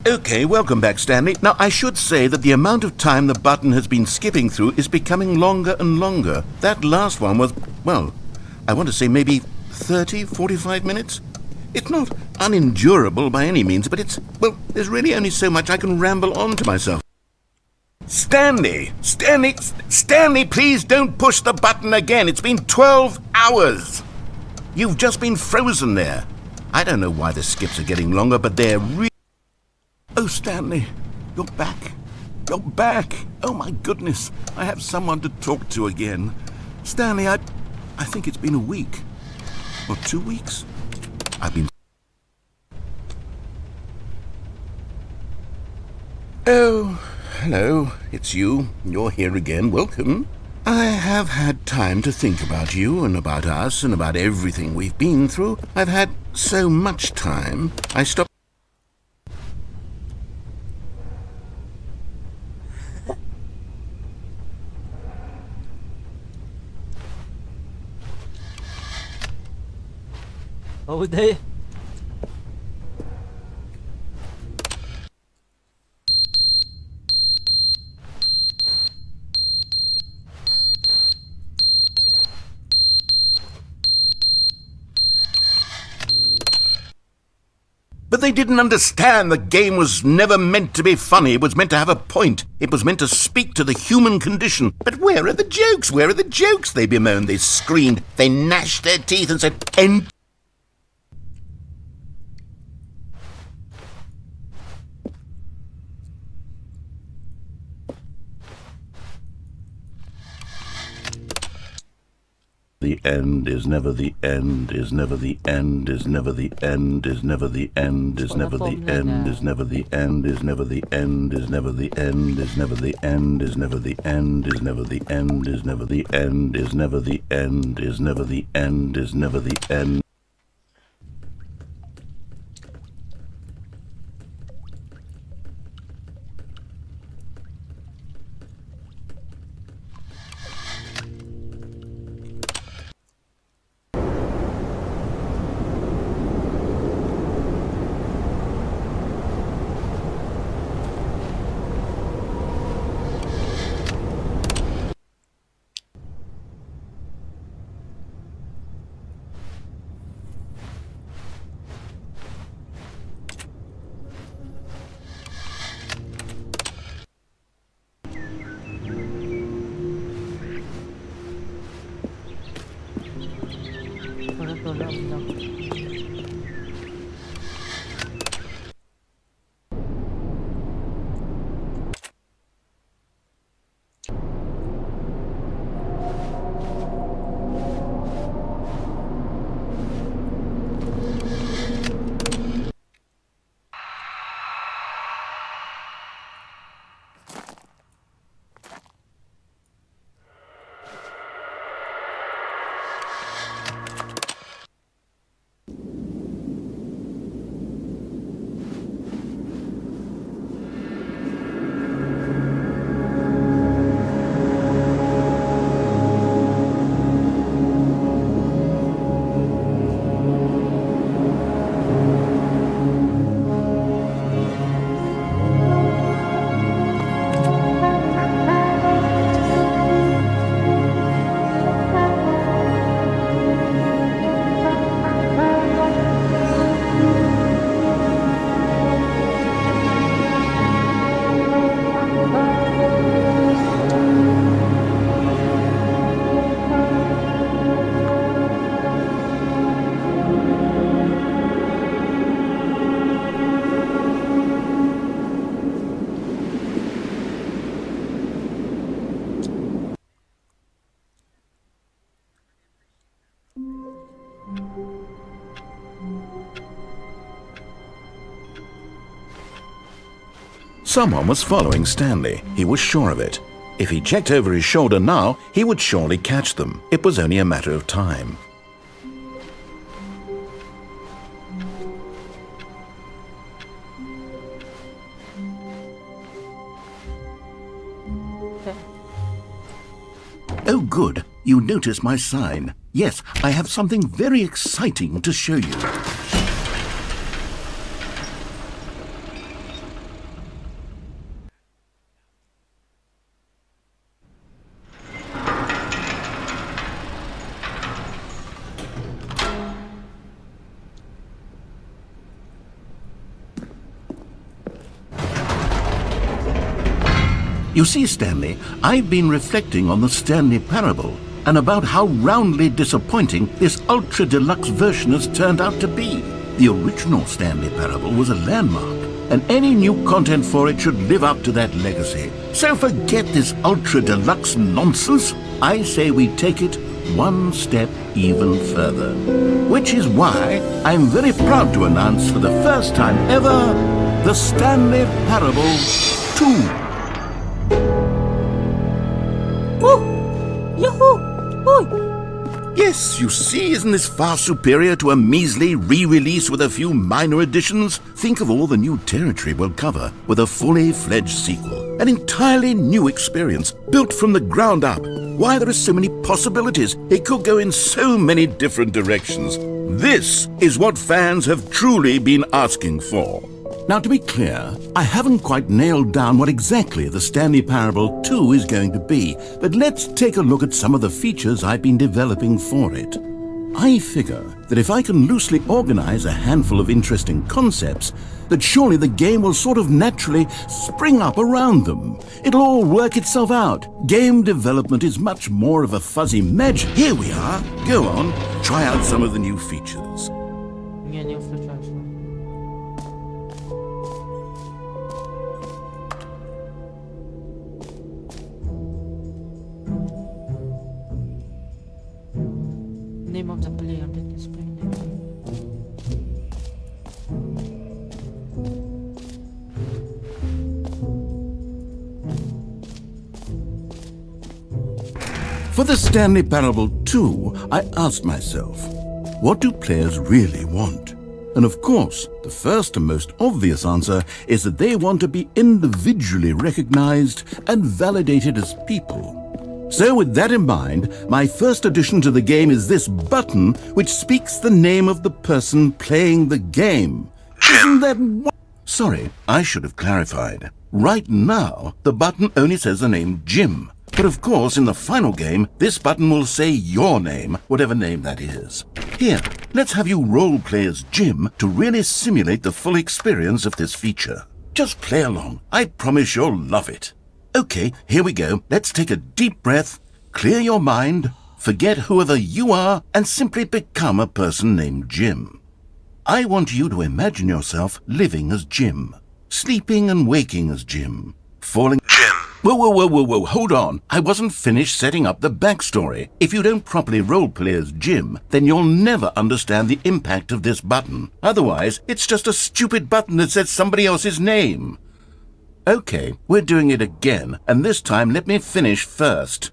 Speaker 1: Okay, welcome back, Stanley. Now, I should say that the amount of time the button has been skipping through is becoming longer and longer. That last one was, well, I want to say maybe 30, 45 minutes? It's not unendurable by any means, but there's really only so much I can ramble on to myself. Stanley, please don't push the button again. It's been 12 hours. You've just been frozen there. I don't know why the skips are getting longer, but they're really... Oh, Stanley, you're back. You're back. Oh, my goodness. I have someone to talk to again. Stanley, I think it's been a week. Or 2 weeks. I've been... Oh, hello. It's you. You're here again. Welcome. I have had time to think about you and about us and about everything we've been through. I've had so much time. I stopped...
Speaker 6: Oh, đây.
Speaker 1: But they didn't understand the game was never meant to be funny. It was meant to have a point. It was meant to speak to the human condition. But where are the jokes? Where are the jokes? They bemoaned, they screamed, they gnashed their teeth and said, "End." The end is never the end, is never the end, is never the end, is never the end, is never the end, is never the end, is never the end, is never the end, is never the end, is never the end, is never the end, is never the end, is never the end, is never the end, is never the end. Someone was following Stanley. He was sure of it. If he checked over his shoulder now, he would surely catch them. It was only a matter of time. Oh, good. You notice my sign. Yes, I have something very exciting to show you. You see, Stanley, I've been reflecting on the Stanley Parable and about how roundly disappointing this ultra deluxe version has turned out to be. The original Stanley Parable was a landmark, and any new content for it should live up to that legacy. So forget this ultra deluxe nonsense. I say we take it one step even further. Which is why I'm very proud to announce for the first time ever, the Stanley Parable 2. Yes, you see, isn't this far superior to a measly re-release with a few minor additions? Think of all the new territory we'll cover with a fully fledged sequel. An entirely new experience, built from the ground up. Why, there are so many possibilities. It could go in so many different directions. This is what fans have truly been asking for. Now, to be clear, I haven't quite nailed down what exactly the Stanley Parable 2 is going to be, but let's take a look at some of the features I've been developing for it. I figure that if I can loosely organize a handful of interesting concepts, that surely the game will sort of naturally spring up around them. It'll all work itself out. Game development is much more of a fuzzy magic. Here we are. Go on, try out some of the new features.
Speaker 2: Name of the player on the display name.
Speaker 1: For the Stanley Parable 2, I asked myself, what do players really want? And of course, the first and most obvious answer is that they want to be individually recognized and validated as people. So with that in mind, my first addition to the game is this button which speaks the name of the person playing the game. Isn't that Sorry, I should have clarified. Right now, the button only says the name Jim. But of course, in the final game, this button will say your name, whatever name that is. Here, let's have you role-play as Jim to really simulate the full experience of this feature. Just play along. I promise you'll love it. Okay, here we go. Let's take a deep breath, clear your mind, forget whoever you are, and simply become a person named Jim. I want you to imagine yourself living as Jim, sleeping and waking as Jim, falling...
Speaker 6: Jim.
Speaker 1: Whoa, hold on. I wasn't finished setting up the backstory. If you don't properly roleplay as Jim, then you'll never understand the impact of this button. Otherwise, it's just a stupid button that says somebody else's name. Okay, we're doing it again, and this time let me finish first.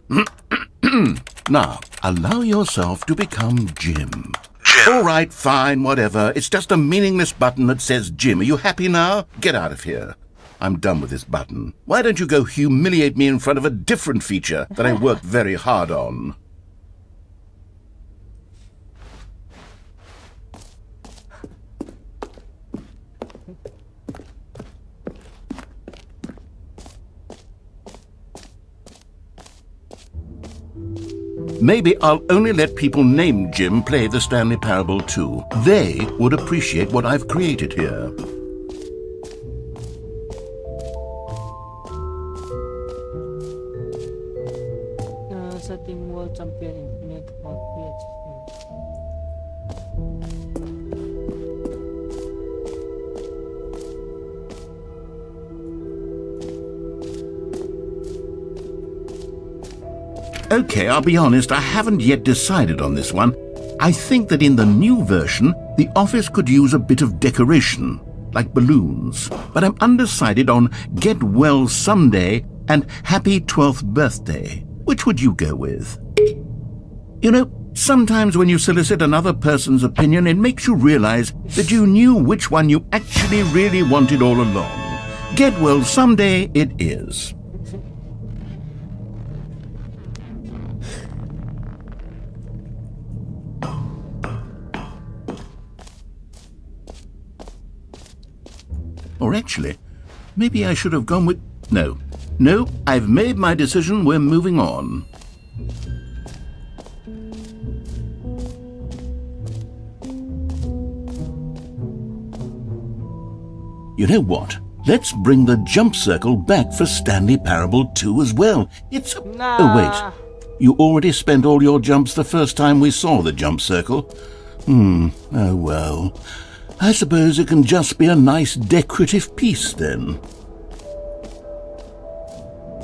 Speaker 1: Now, allow yourself to become Jim. All right, fine, whatever. It's just a meaningless button that says Jim. Are you happy now? Get out of here. I'm done with this button. Why don't you go humiliate me in front of a different feature that I worked very hard on? Maybe I'll only let people named Jim play the Stanley Parable 2. They would appreciate what I've created here.
Speaker 2: Setting World Champion Infinite for
Speaker 1: Okay, I'll be honest, I haven't yet decided on this one. I think that in the new version, the office could use a bit of decoration, like balloons. But I'm undecided on Get Well Someday and Happy 12th Birthday. Which would you go with? You know, sometimes when you solicit another person's opinion, it makes you realize that you knew which one you actually really wanted all along. Get Well Someday it is. Or actually, maybe I should have gone with... No, I've made my decision. We're moving on. You know what? let's bring the jump circle back for Stanley Parable 2 as well. It's...
Speaker 2: Nah.
Speaker 1: Oh, wait. You already spent all your jumps the first time we saw the jump circle? Oh well. I suppose it can just be a nice decorative piece then.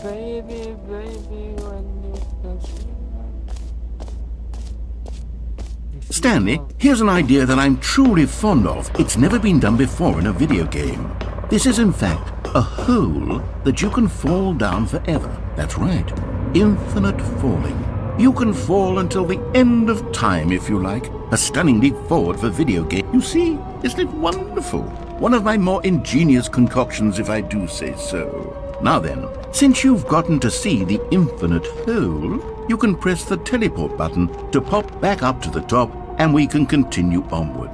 Speaker 2: Baby, baby, when you touch me.
Speaker 1: Stanley, here's an idea that I'm truly fond of. It's never been done before in a video game. This is in fact a hole that you can fall down forever. That's right. Infinite falling. You can fall until the end of time if you like. A stunning leap forward for video game. You see, isn't it wonderful? One of my more ingenious concoctions if I do say so. Now then, since you've gotten to see the infinite hole, you can press the teleport button to pop back up to the top and we can continue onward.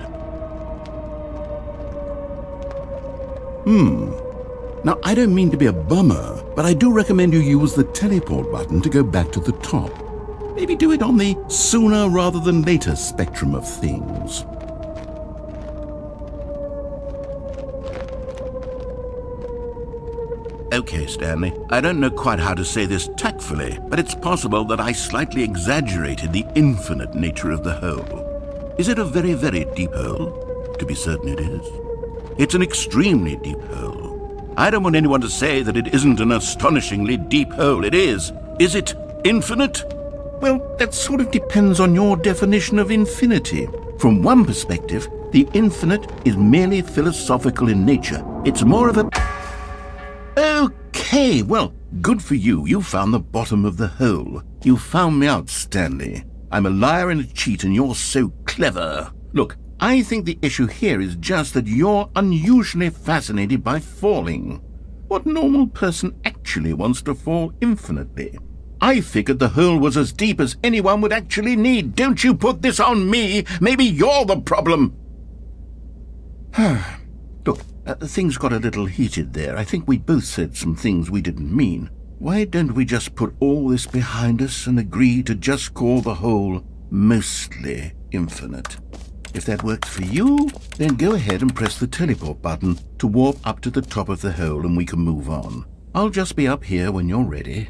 Speaker 1: Now, I don't mean to be a bummer, but I do recommend you use the teleport button to go back to the top. Maybe do it on the sooner rather than later spectrum of things. Okay, Stanley, I don't know quite how to say this tactfully, but it's possible that I slightly exaggerated the infinite nature of the hole. Is it a very, very deep hole? To be certain it is. It's an extremely deep hole. I don't want anyone to say that it isn't an astonishingly deep hole. It is. Is it infinite? Well, that sort of depends on your definition of infinity. From one perspective, the infinite is merely philosophical in nature. It's more of a... Okay, well, good for you. You found the bottom of the hole. You found me out, Stanley. I'm a liar and a cheat, and you're so clever. Look, I think the issue here is just that you're unusually fascinated by falling. What normal person actually wants to fall infinitely? I figured the hole was as deep as anyone would actually need. Don't you put this on me. Maybe you're the problem. Look, things got a little heated there. I think we both said some things we didn't mean. Why don't we just put all this behind us and agree to just call the hole mostly infinite? If that works for you, then go ahead and press the teleport button to warp up to the top of the hole and we can move on. I'll just be up here when you're ready.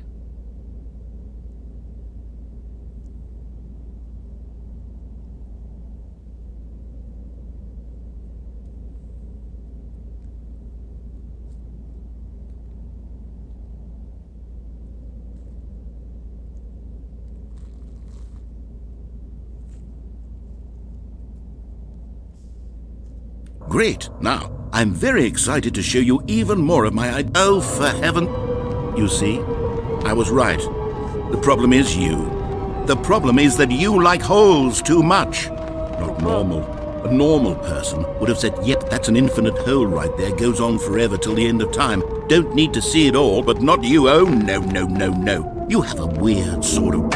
Speaker 1: Great. Now, I'm very excited to show you even more of my idea. Oh, for heaven. You see, I was right. The problem is you. The problem is that you like holes too much. Not normal. A normal person would have said, yep, that's an infinite hole right there. Goes on forever till the end of time. Don't need to see it all, but not you. Oh, no, no, no, no. You have a weird sort of...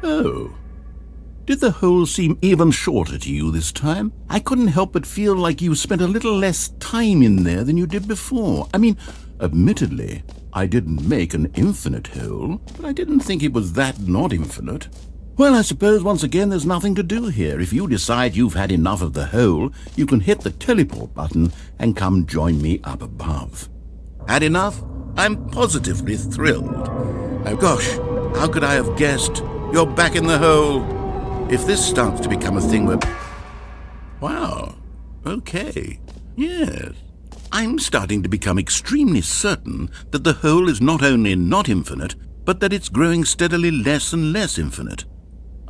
Speaker 1: Oh. Did the hole seem even shorter to you this time? I couldn't help but feel like you spent a little less time in there than you did before. I mean, admittedly, I didn't make an infinite hole, but I didn't think it was that not infinite. Well, I suppose once again there's nothing to do here. If you decide you've had enough of the hole, you can hit the teleport button and come join me up above. Had enough? I'm positively thrilled. Oh gosh, how could I have guessed? You're back in the hole. If this starts to become a thing where... Wow. Okay. Yes. I'm starting to become extremely certain that the hole is not only not infinite, but that it's growing steadily less and less infinite.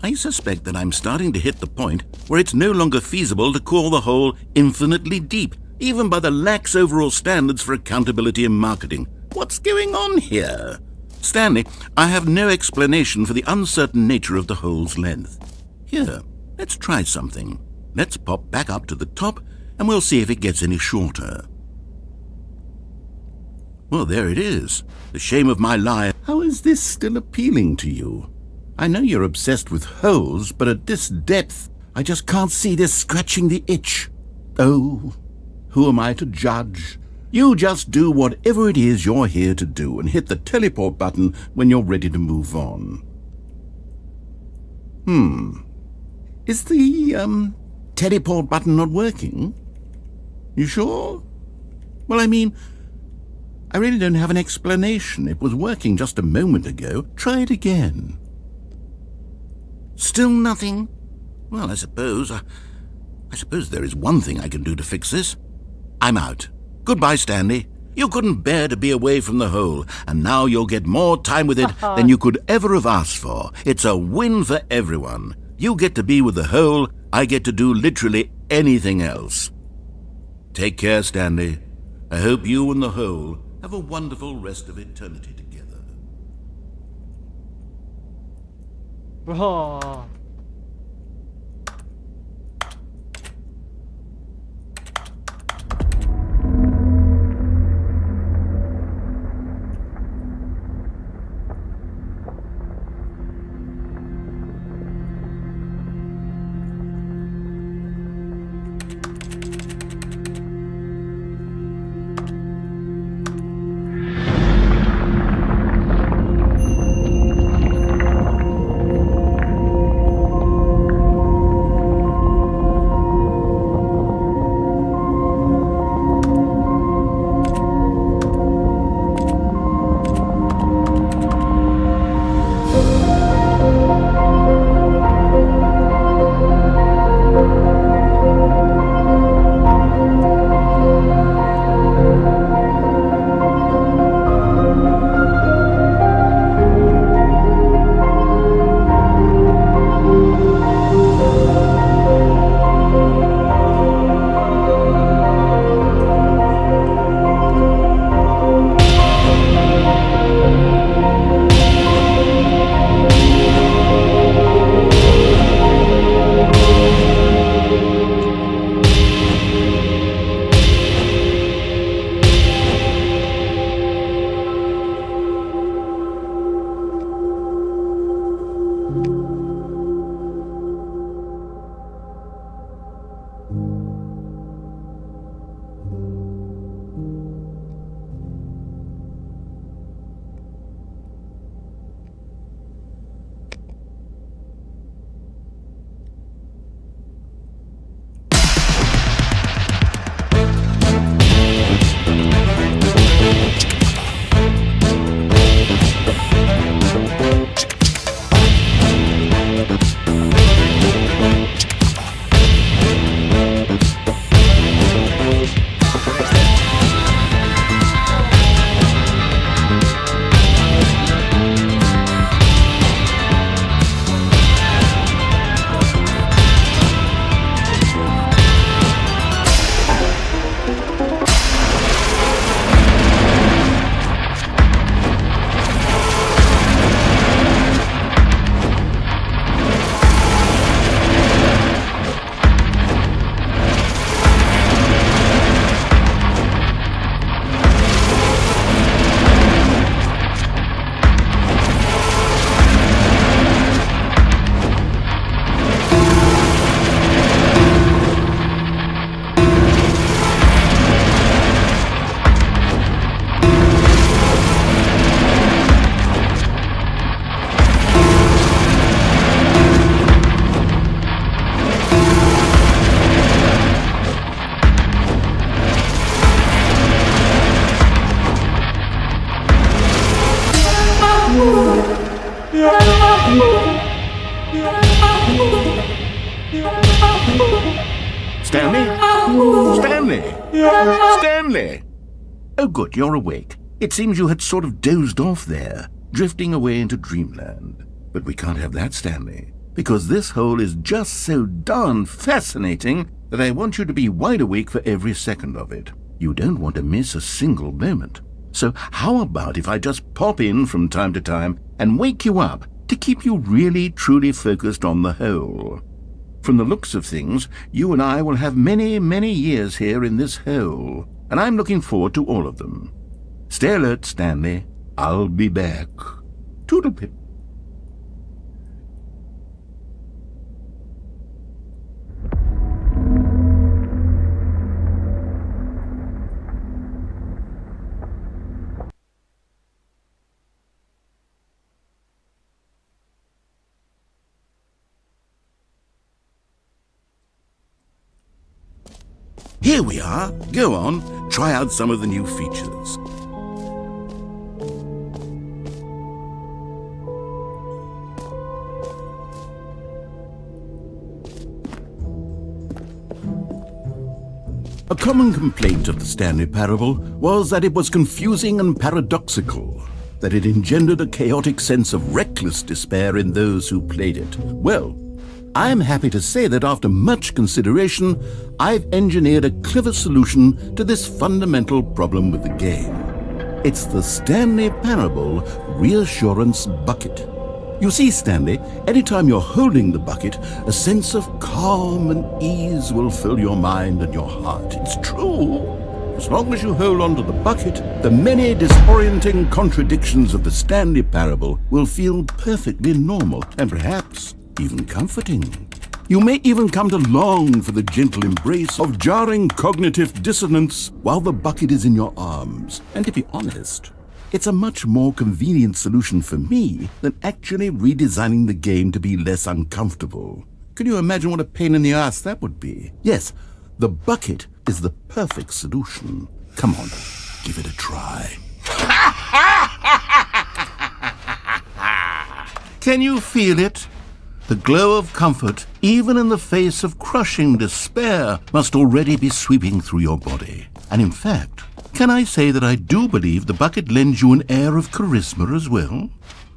Speaker 1: I suspect that I'm starting to hit the point where it's no longer feasible to call the hole infinitely deep, even by the lax overall standards for accountability and marketing. What's going on here? Stanley, I have no explanation for the uncertain nature of the hole's length. Here, let's try something. Let's pop back up to the top, and we'll see if it gets any shorter. Well, there it is. The shame of my lie. How is this still appealing to you? I know you're obsessed with holes, but at this depth, I just can't see this scratching the itch. Oh, who am I to judge? You just do whatever it is you're here to do and hit the teleport button when you're ready to move on. Is the, teleport button not working? You sure? Well, I mean, I really don't have an explanation. It was working just a moment ago. Try it again. Still nothing? Well, I suppose there is one thing I can do to fix this. I'm out. Goodbye, Stanley. You couldn't bear to be away from the hole, and now you'll get more time with it than you could ever have asked for. It's a win for everyone. You get to be with the hole, I get to do literally anything else. Take care, Stanley. I hope you and the hole have a wonderful rest of eternity together.
Speaker 2: Bro.
Speaker 1: Stanley? Stanley? Stanley! Oh, good, you're awake. It seems you had sort of dozed off there, drifting away into dreamland. But we can't have that, Stanley, because this hole is just so darn fascinating that I want you to be wide awake for every second of it. You don't want to miss a single moment. So how about if I just pop in from time to time and wake you up to keep you really, truly focused on the hole? From the looks of things, you and I will have many, many years here in this hole, and I'm looking forward to all of them. Stay alert, Stanley. I'll be back. Toodlepip. Here we are. Go on. try out some of the new features. A common complaint of the Stanley Parable was that it was confusing and paradoxical, that it engendered a chaotic sense of reckless despair in those who played it. Well, I'm happy to say that after much consideration, I've engineered a clever solution to this fundamental problem with the game. It's the Stanley Parable Reassurance Bucket. You see, Stanley, anytime you're holding the bucket, a sense of calm and ease will fill your mind and your heart. It's true. As long as you hold on to the bucket, the many disorienting contradictions of the Stanley Parable will feel perfectly normal and perhaps even comforting. You may even come to long for the gentle embrace of jarring cognitive dissonance while the bucket is in your arms. And to be honest, it's a much more convenient solution for me than actually redesigning the game to be less uncomfortable. Can you imagine what a pain in the ass that would be? Yes, the bucket is the perfect solution. Come on, give it a try. Can you feel it? The glow of comfort, even in the face of crushing despair, must already be sweeping through your body. And in fact, can I say that I do believe the bucket lends you an air of charisma as well?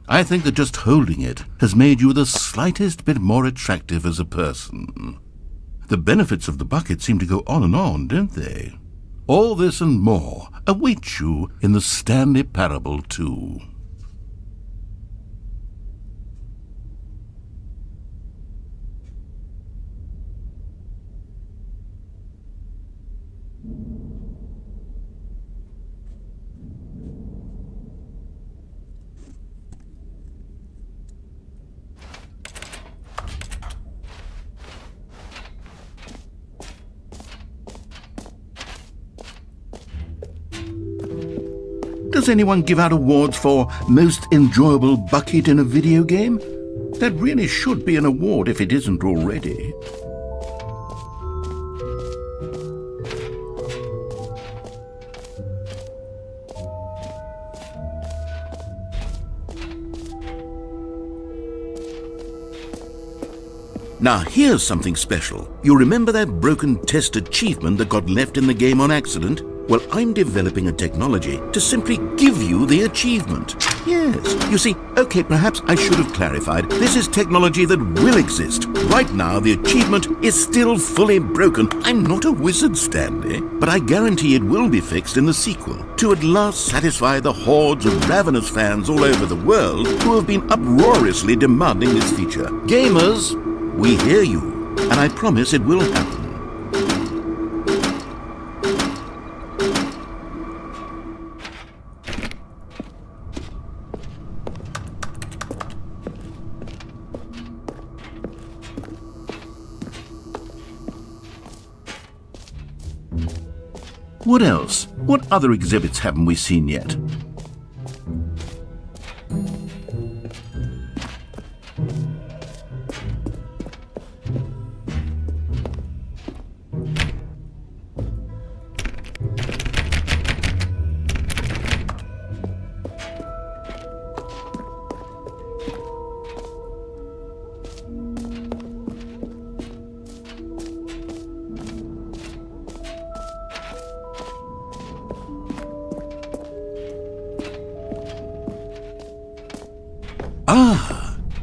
Speaker 1: I think that just holding it has made you the slightest bit more attractive as a person. The benefits of the bucket seem to go on, don't they? All this and more await you in the Stanley Parable 2. Does anyone give out awards for most enjoyable bucket in a video game? That really should be an award if it isn't already. Now here's something special. You remember that broken test achievement that got left in the game on accident? Well, I'm developing a technology to simply give you the achievement. Yes. You see, okay, perhaps I should have clarified. This is technology that will exist. Right now, the achievement is still fully broken. I'm not a wizard, Stanley, but I guarantee it will be fixed in the sequel to at last satisfy the hordes of ravenous fans all over the world who have been uproariously demanding this feature. Gamers, we hear you, and I promise it will happen. What else? What other exhibits haven't we seen yet?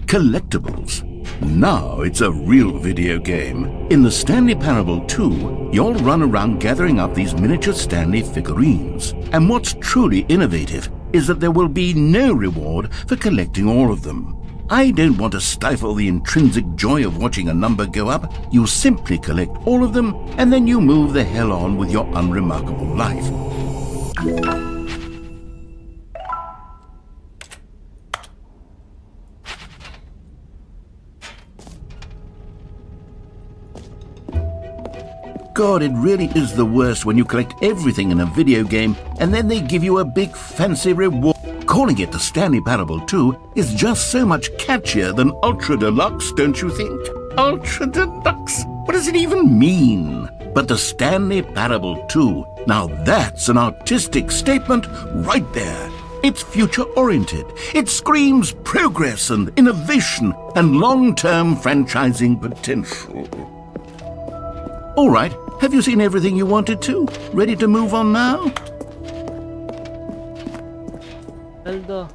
Speaker 1: Collectibles. Now it's a real video game. In the Stanley Parable 2, you'll run around gathering up these miniature Stanley figurines. And what's truly innovative is that there will be no reward for collecting all of them. I don't want to stifle the intrinsic joy of watching a number go up. You simply collect all of them, and then you move the hell on with your unremarkable life. God, it really is the worst when you collect everything in a video game and then they give you a big fancy reward. Calling it the Stanley Parable 2 is just so much catchier than Ultra Deluxe, don't you think? Ultra Deluxe? What does it even mean? But the Stanley Parable 2 Now that's an artistic statement right there. It's future-oriented. It screams progress and innovation and long-term franchising potential. All right, have you seen everything you wanted to? Ready to move on now?
Speaker 2: Aldo.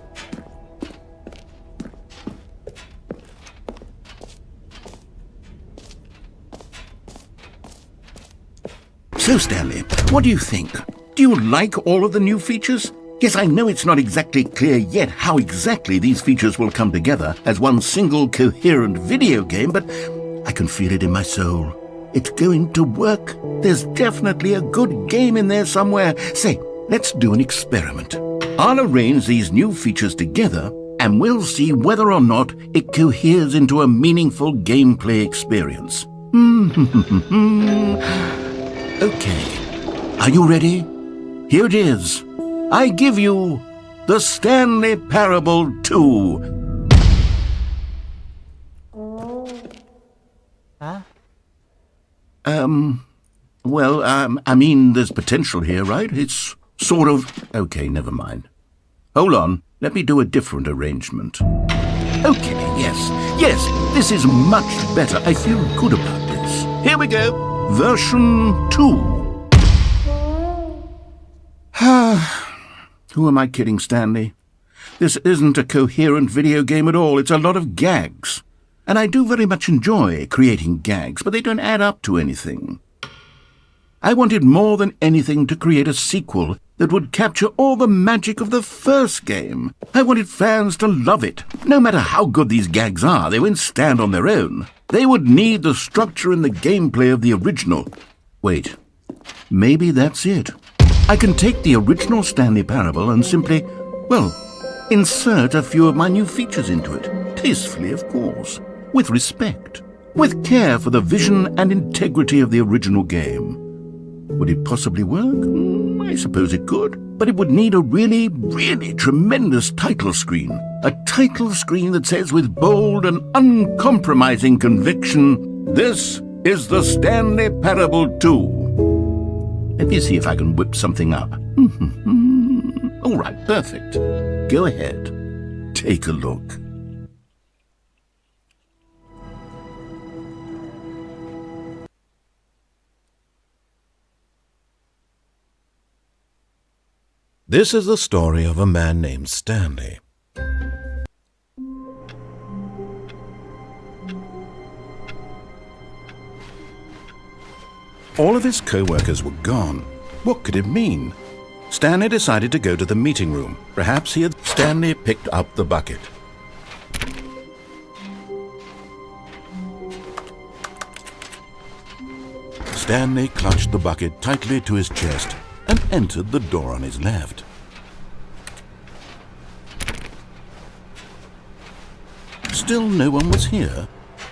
Speaker 1: So, Stanley, what do you think? Do you like all of the new features? Yes, I know it's not exactly clear yet how exactly these features will come together as one single coherent video game, but I can feel it in my soul. It's going to work. There's definitely a good game in there somewhere. Say, let's do an experiment. I'll arrange these new features together, and we'll see whether or not it coheres into a meaningful gameplay experience. Okay, are you ready? Here it is. I give you the Stanley Parable 2.
Speaker 2: Huh?
Speaker 1: I mean, there's potential here, right? It's sort of... Okay, never mind. Hold on, let me do a different arrangement. Okay, yes, this is much better. I feel good about this. Here we go. Version 2. Who am I kidding, Stanley? This isn't a coherent video game at all. It's a lot of gags. And I do very much enjoy creating gags, but they don't add up to anything. I wanted more than anything to create a sequel that would capture all the magic of the first game. I wanted fans to love it. No matter how good these gags are, they won't stand on their own. They would need the structure and the gameplay of the original. Wait, maybe that's it. I can take the original Stanley Parable and simply, insert a few of my new features into it. Tastefully, of course. With respect. With care for the vision and integrity of the original game. Would it possibly work? I suppose it could. But it would need a really, really tremendous title screen. A title screen that says with bold and uncompromising conviction, "This is the Stanley Parable 2. Let me see if I can whip something up. All right, perfect. Go ahead. Take a look. This is the story of a man named Stanley. All of his co-workers were gone. What could it mean? Stanley decided to go to the meeting room. Perhaps Stanley picked up the bucket. Stanley clutched the bucket tightly to his chest and entered the door on his left. Still no one was here.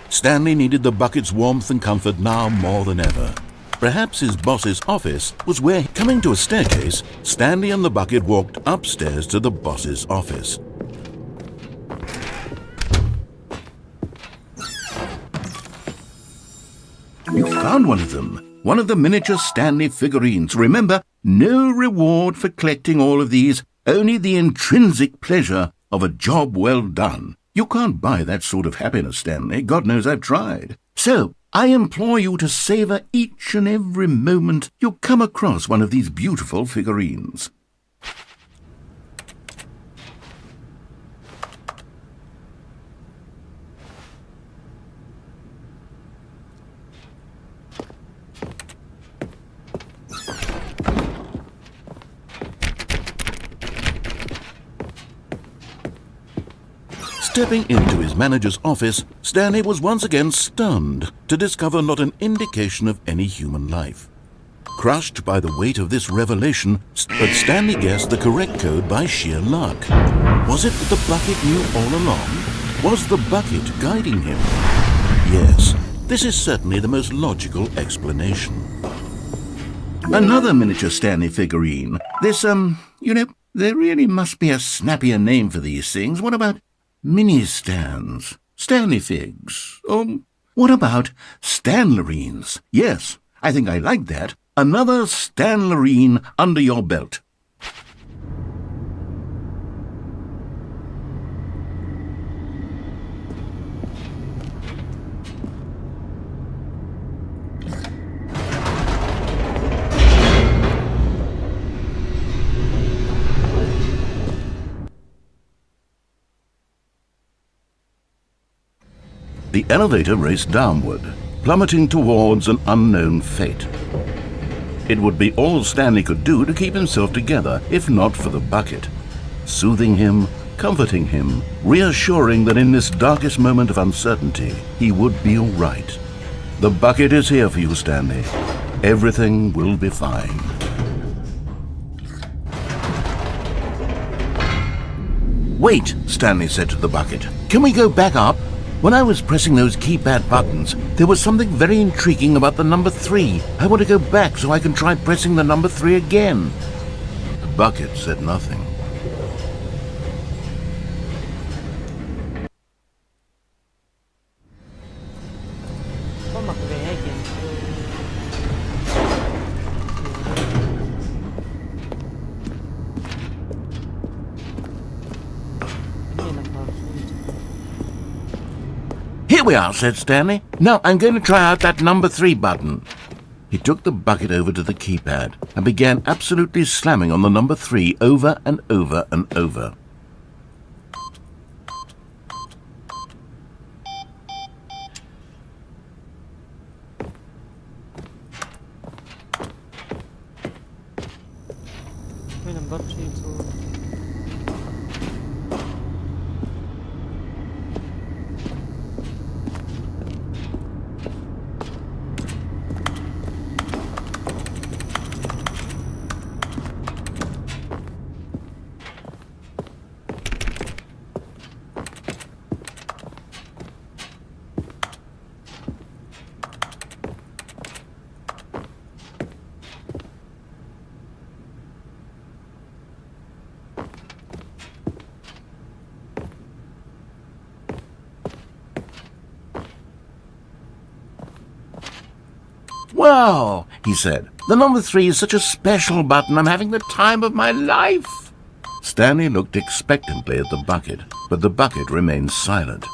Speaker 1: Stanley needed the bucket's warmth and comfort now more than ever. Perhaps his boss's office was where, coming to a staircase, Stanley and the bucket walked upstairs to the boss's office. You found one of them. One of the miniature Stanley figurines. Remember, no reward for collecting all of these, only the intrinsic pleasure of a job well done. You can't buy that sort of happiness, Stanley. God knows I've tried. So, I implore you to savor each and every moment you come across one of these beautiful figurines. Stepping into his manager's office, Stanley was once again stunned to discover not an indication of any human life. Crushed by the weight of this revelation, but Stanley guessed the correct code by sheer luck. Was it that the bucket knew all along? Was the bucket guiding him? Yes, this is certainly the most logical explanation. Another miniature Stanley figurine. This, there really must be a snappier name for these things. What about mini-stands? Stanley figs? Or what about Stanlerines? Yes, I think I like that. Another Stanlerine under your belt. The elevator raced downward, plummeting towards an unknown fate. It would be all Stanley could do to keep himself together, if not for the bucket. Soothing him, comforting him, reassuring that in this darkest moment of uncertainty, he would be all right. The bucket is here for you, Stanley. Everything will be fine. Wait, Stanley said to the bucket. Can we go back up? When I was pressing those keypad buttons, there was something very intriguing about the number 3. I want to go back so I can try pressing the number 3 again. The bucket said nothing.
Speaker 2: Có mặc về hay kìa. Cái này là phở.
Speaker 1: Here we are, said Stanley. Now I'm going to try out that number 3 button. He took the bucket over to the keypad and began absolutely slamming on the number 3 over and over and over.
Speaker 2: Cái number 3 thôi.
Speaker 1: Wow, he said. The number 3 is such a special button. I'm having the time of my life. Stanley looked expectantly at the bucket, but the bucket remained silent.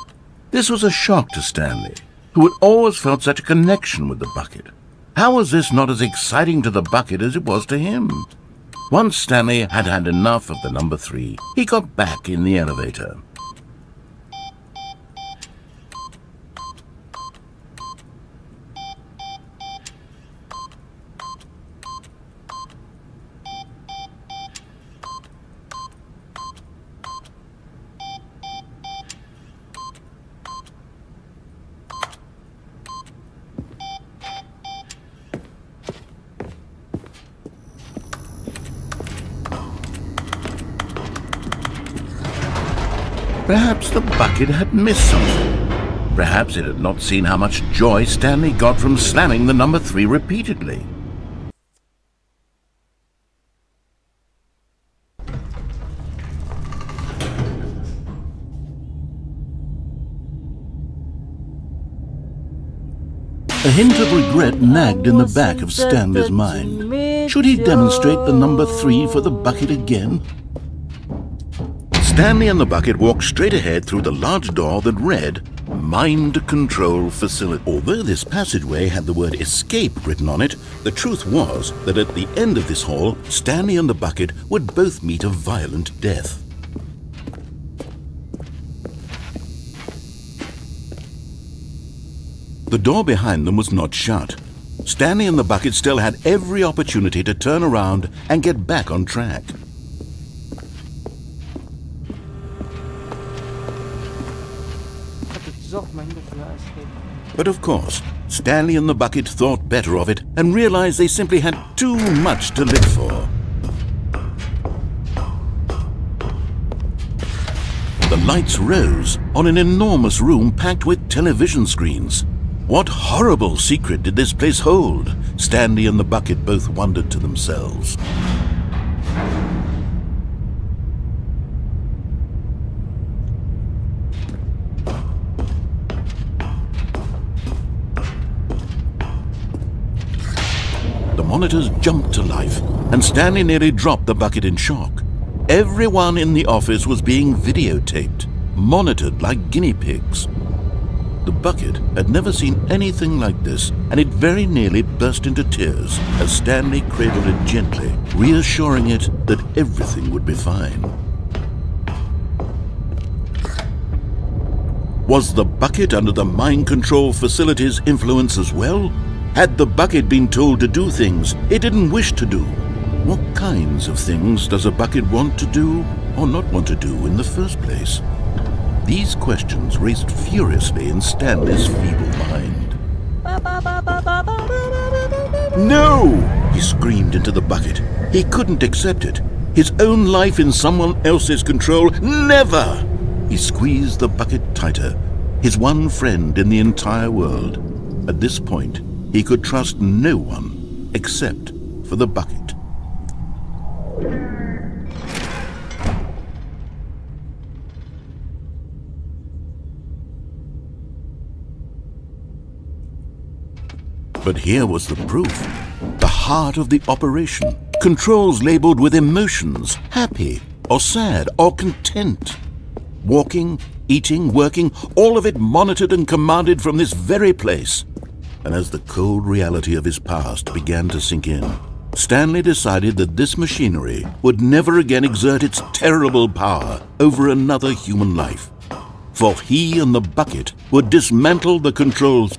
Speaker 1: This was a shock to Stanley, who had always felt such a connection with the bucket. How was this not as exciting to the bucket as it was to him? Once Stanley had had enough of the number 3, he got back in the elevator. Perhaps the bucket had missed something. Perhaps it had not seen how much joy Stanley got from slamming the number 3 repeatedly. A hint of regret nagged in the back of Stanley's mind. Should he demonstrate the number 3 for the bucket again? Stanley and the bucket walked straight ahead through the large door that read, Mind Control Facility. Although this passageway had the word escape written on it, the truth was that at the end of this hall, Stanley and the bucket would both meet a violent death. The door behind them was not shut. Stanley and the bucket still had every opportunity to turn around and get back on track. But of course, Stanley and the bucket thought better of it and realized they simply had too much to live for. The lights rose on an enormous room packed with television screens. What horrible secret did this place hold? Stanley and the bucket both wondered to themselves. The monitors jumped to life, and Stanley nearly dropped the bucket in shock. Everyone in the office was being videotaped, monitored like guinea pigs. The bucket had never seen anything like this, and it very nearly burst into tears as Stanley cradled it gently, reassuring it that everything would be fine. Was the bucket under the mind control facility's influence as well? Had the bucket been told to do things it didn't wish to do? What kinds of things does a bucket want to do or not want to do in the first place? These questions raced furiously in Stanley's feeble mind. No! He screamed into the bucket. He couldn't accept it. His own life in someone else's control, never! He squeezed the bucket tighter, his one friend in the entire world. At this point, he could trust no one except for the bucket. But here was the proof. The heart of the operation. Controls labeled with emotions, happy or sad or content. Walking, eating, working, all of it monitored and commanded from this very place. And as the cold reality of his past began to sink in, Stanley decided that this machinery would never again exert its terrible power over another human life. For he and the bucket would dismantle the controls.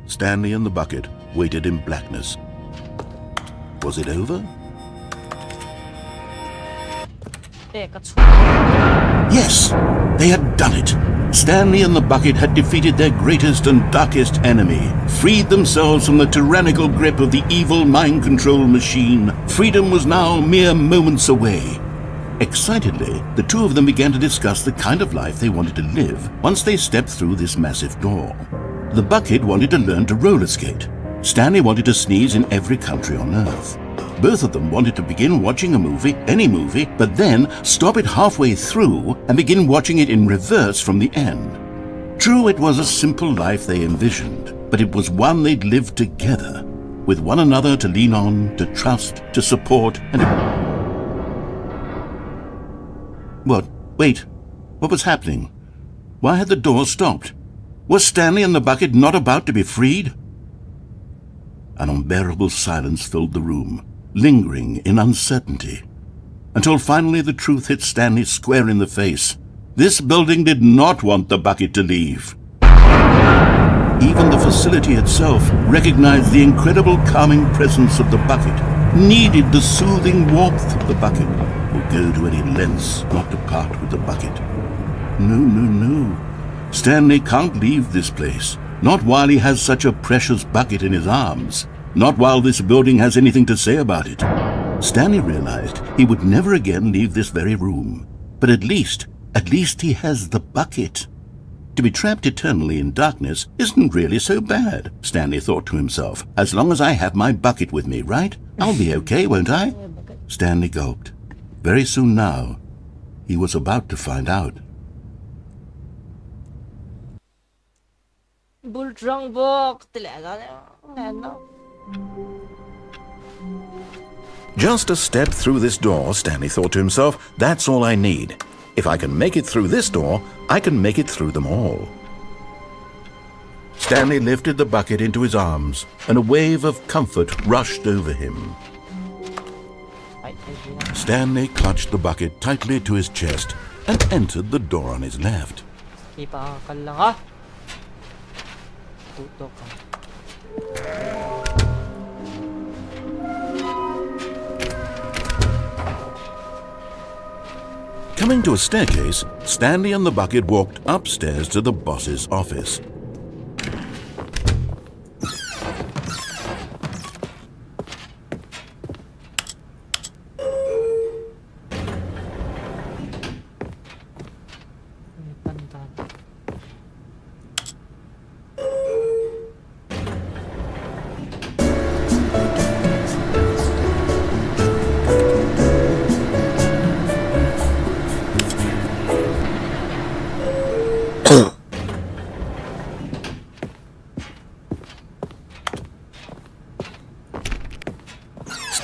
Speaker 1: Stanley and the bucket waited in blackness. Was it over? Yes, they had done it. Stanley and the bucket had defeated their greatest and darkest enemy, freed themselves from the tyrannical grip of the evil mind control machine. Freedom was now mere moments away. Excitedly, the two of them began to discuss the kind of life they wanted to live once they stepped through this massive door. The bucket wanted to learn to roller skate. Stanley wanted to sneeze in every country on Earth. Both of them wanted to begin watching a movie, any movie, but then stop it halfway through and begin watching it in reverse from the end. True, it was a simple life they envisioned, but it was one they'd lived together, with one another to lean on, to trust, to support, and... What? Wait. What was happening? Why had the door stopped? Was Stanley and the bucket not about to be freed? An unbearable silence filled the room, lingering in uncertainty, until finally the truth hit Stanley square in the face. This building did not want the bucket to leave. Even the facility itself recognized the incredible calming presence of the bucket, needed the soothing warmth of the bucket, would go to any lengths not to part with the bucket. No. Stanley can't leave this place, not while he has such a precious bucket in his arms, not while this building has anything to say about it. Stanley realized he would never again leave this very room, but at least he has the bucket. To be trapped eternally in darkness isn't really so bad, Stanley thought to himself. As long as I have my bucket with me, right? I'll be okay, won't I? Stanley gulped. Very soon now, he was about to find out. Just a step through this door, Stanley thought to himself. That's all I need. If I can make it through this door, I can make it through them all. Stanley lifted the bucket into his arms, and a wave of comfort rushed over him. Stanley clutched the bucket tightly to his chest and entered the door on his left. Coming to a staircase, Stanley and the bucket walked upstairs to the boss's office.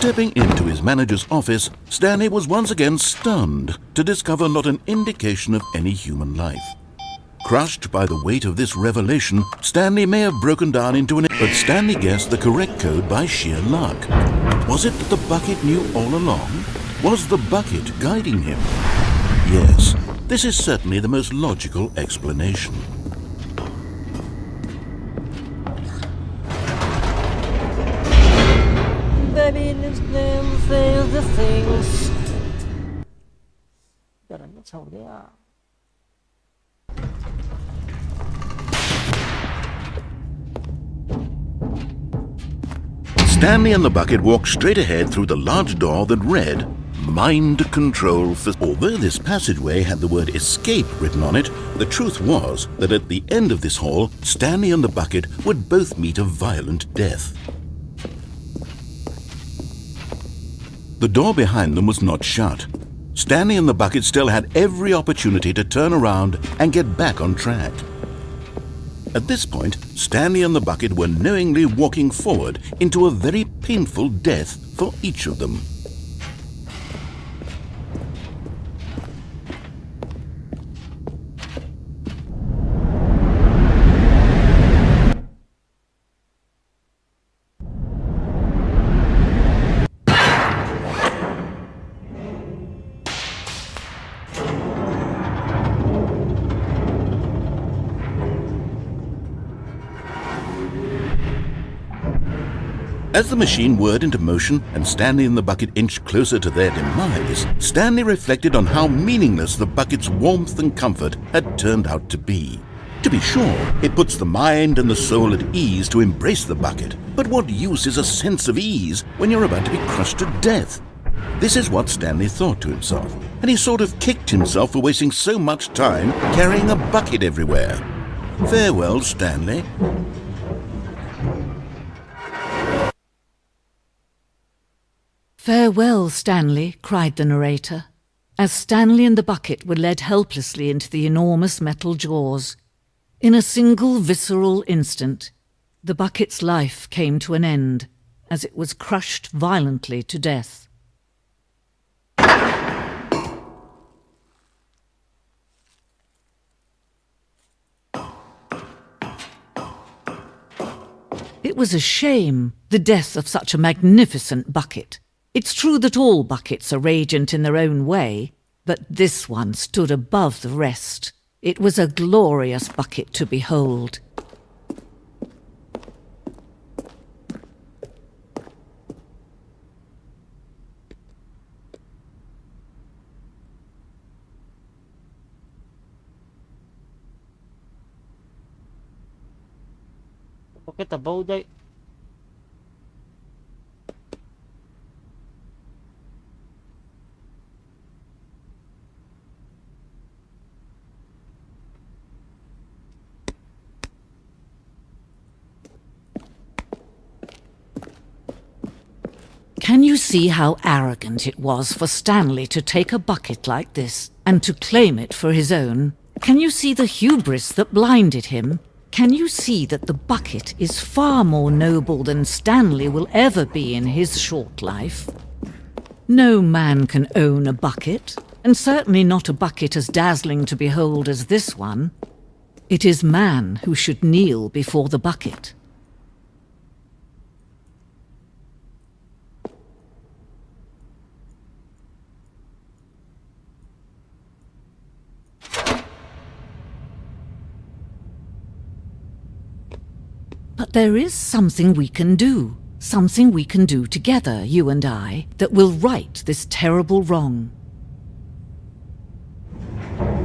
Speaker 1: Stepping into his manager's office, Stanley was once again stunned to discover not an indication of any human life. Crushed by the weight of this revelation, Stanley may have broken down into an... But Stanley guessed the correct code by sheer luck. Was it that the bucket knew all along? Was the bucket guiding him? Yes, this is certainly the most logical explanation.
Speaker 2: Daddy lives them says the things. Caranya sao dia?
Speaker 1: Stanley and the bucket walked straight ahead through the large door that read, Mind Control Facility. Although this passageway had the word escape written on it, the truth was that at the end of this hall, Stanley and the bucket would both meet a violent death. The door behind them was not shut. Stanley and the bucket still had every opportunity to turn around and get back on track. At this point, Stanley and the bucket were knowingly walking forward into a very painful death for each of them. As the machine whirred into motion and Stanley and the bucket inched closer to their demise, Stanley reflected on how meaningless the bucket's warmth and comfort had turned out to be. To be sure, it puts the mind and the soul at ease to embrace the bucket, but what use is a sense of ease when you're about to be crushed to death? This is what Stanley thought to himself, and he sort of kicked himself for wasting so much time carrying a bucket everywhere. Farewell, Stanley.
Speaker 4: "Farewell, Stanley," cried the narrator, as Stanley and the bucket were led helplessly into the enormous metal jaws. In a single visceral instant, the bucket's life came to an end as it was crushed violently to death. It was a shame, the death of such a magnificent bucket. It's true that all buckets are radiant in their own way, but this one stood above the rest. It was a glorious bucket to behold.
Speaker 2: Bakit tabaw day?
Speaker 4: Can you see how arrogant it was for Stanley to take a bucket like this and to claim it for his own? Can you see the hubris that blinded him? Can you see that the bucket is far more noble than Stanley will ever be in his short life? No man can own a bucket, and certainly not a bucket as dazzling to behold as this one. It is man who should kneel before the bucket. But there is something we can do together, you and I, that will right this terrible wrong.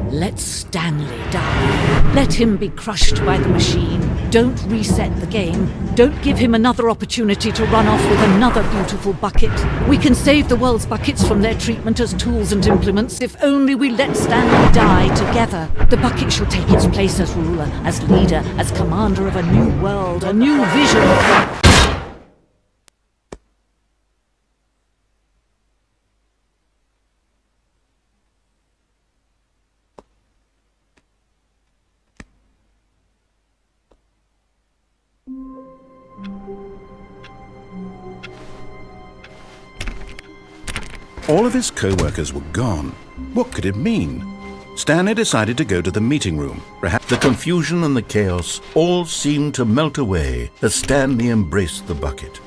Speaker 4: Let Stanley die. Let him be crushed by the machine. Don't reset the game. Don't give him another opportunity to run off with another beautiful bucket. We can save the world's buckets from their treatment as tools and implements if only we let Stanley die together. The bucket shall take its place as ruler, as leader, as commander of a new world, a new vision.
Speaker 1: All of his co-workers were gone. What could it mean? Stanley decided to go to the meeting room. Perhaps the confusion and the chaos all seemed to melt away as Stanley embraced the bucket.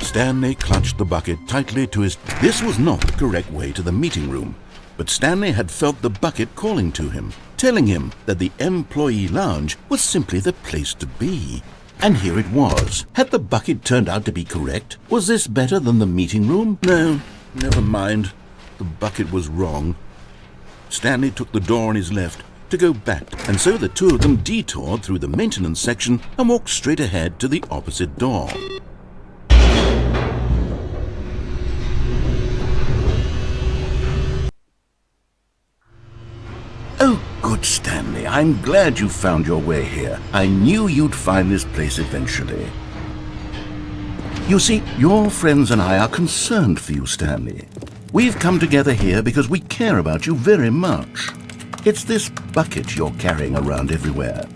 Speaker 1: Stanley clutched the bucket tightly to his... This was not the correct way to the meeting room, but Stanley had felt the bucket calling to him, telling him that the employee lounge was simply the place to be. And here it was. Had the bucket turned out to be correct? Was this better than the meeting room? No, never mind. The bucket was wrong. Stanley took the door on his left to go back, and so the two of them detoured through the maintenance section and walked straight ahead to the opposite door. Oh, good, Stanley. I'm glad you found your way here. I knew you'd find this place eventually. You see, your friends and I are concerned for you, Stanley. We've come together here because we care about you very much. It's this bucket you're carrying around everywhere.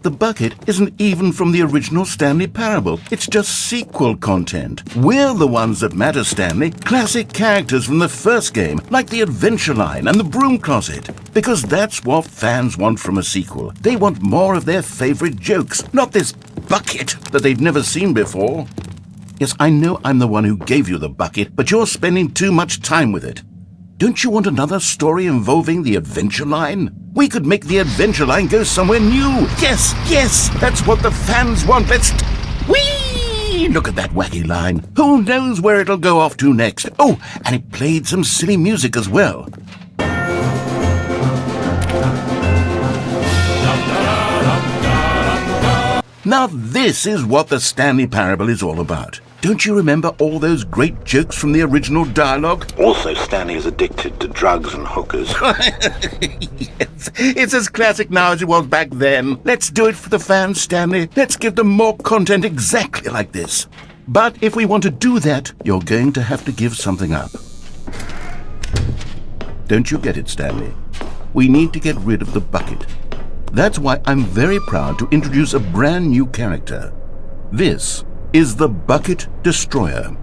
Speaker 1: The bucket isn't even from the original Stanley Parable. It's just sequel content. We're the ones that matter, Stanley. Classic characters from the first game, like the Adventure Line and the Broom Closet. Because that's what fans want from a sequel. They want more of their favorite jokes, not this bucket that they've never seen before. Yes, I know I'm the one who gave you the bucket, but you're spending too much time with it. Don't you want another story involving the Adventure Line? We could make the Adventure Line go somewhere new. Yes, yes, that's what the fans want. Let's... Whee! Look at that wacky line. Who knows where it'll go off to next? Oh, and it played some silly music as well. Now this is what the Stanley Parable is all about. Don't you remember all those great jokes from the original dialogue?
Speaker 6: Also, Stanley is addicted to drugs and hookers.
Speaker 1: Yes, it's as classic now as it was back then. Let's do it for the fans, Stanley. Let's give them more content exactly like this. But if we want to do that, you're going to have to give something up. Don't you get it, Stanley? We need to get rid of the bucket. That's why I'm very proud to introduce a brand new character. This is the Bucket Destroyer.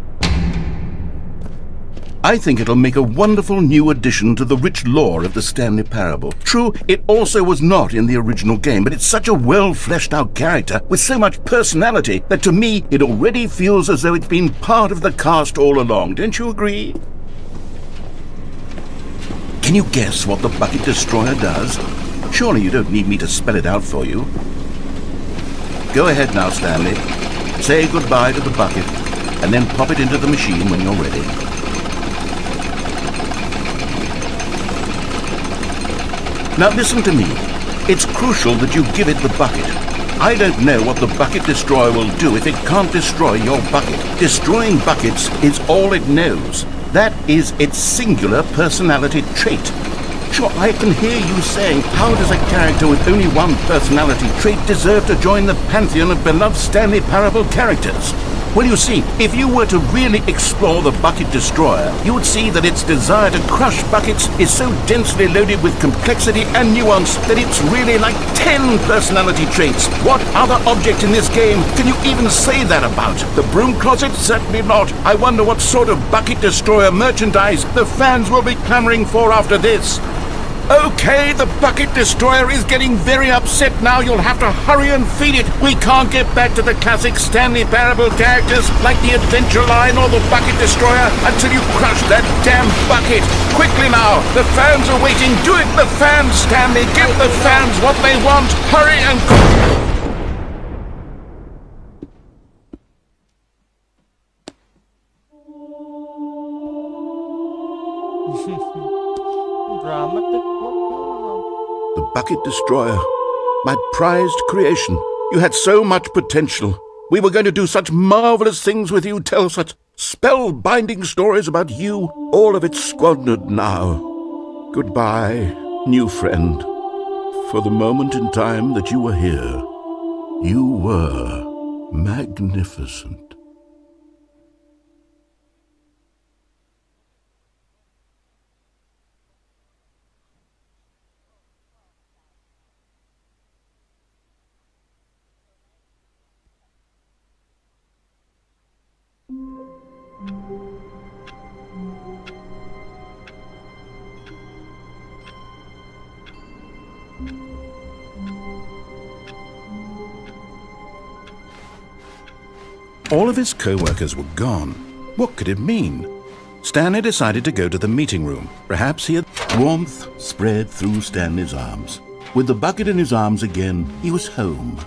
Speaker 1: I think it'll make a wonderful new addition to the rich lore of the Stanley Parable. True, it also was not in the original game, but it's such a well-fleshed-out character with so much personality that to me it already feels as though it's been part of the cast all along. Don't you agree? Can you guess what the Bucket Destroyer does? Surely you don't need me to spell it out for you. Go ahead now, Stanley. Say goodbye to the bucket, and then pop it into the machine when you're ready. Now listen to me. It's crucial that you give it the bucket. I don't know what the Bucket Destroyer will do if it can't destroy your bucket. Destroying buckets is all it knows. That is its singular personality trait. Sure, I can hear you saying, how does a character with only one personality trait deserve to join the pantheon of beloved Stanley Parable characters? Well, you see, if you were to really explore the Bucket Destroyer, you would see that its desire to crush buckets is so densely loaded with complexity and nuance that it's really like 10 personality traits. What other object in this game can you even say that about? The Broom Closet? Certainly not. I wonder what sort of Bucket Destroyer merchandise the fans will be clamoring for after this. Okay, the Bucket Destroyer is getting very upset now. You'll have to hurry and feed it. We can't get back to the classic Stanley Parable characters like the Adventure Line or the Bucket Destroyer until you crush that damn bucket. Quickly now, the fans are waiting. Do it, the fans, Stanley. Give the fans what they want. Hurry and... The Bucket Destroyer, my prized creation. You had so much potential. We were going to do such marvelous things with you, tell such spell-binding stories about you. All of it squandered now. Goodbye, new friend. For the moment in time that you were here, you were magnificent. All of his co-workers were gone. What could it mean? Stanley decided to go to the meeting room. Perhaps he had... Warmth spread through Stanley's arms. With the bucket in his arms again, he was home.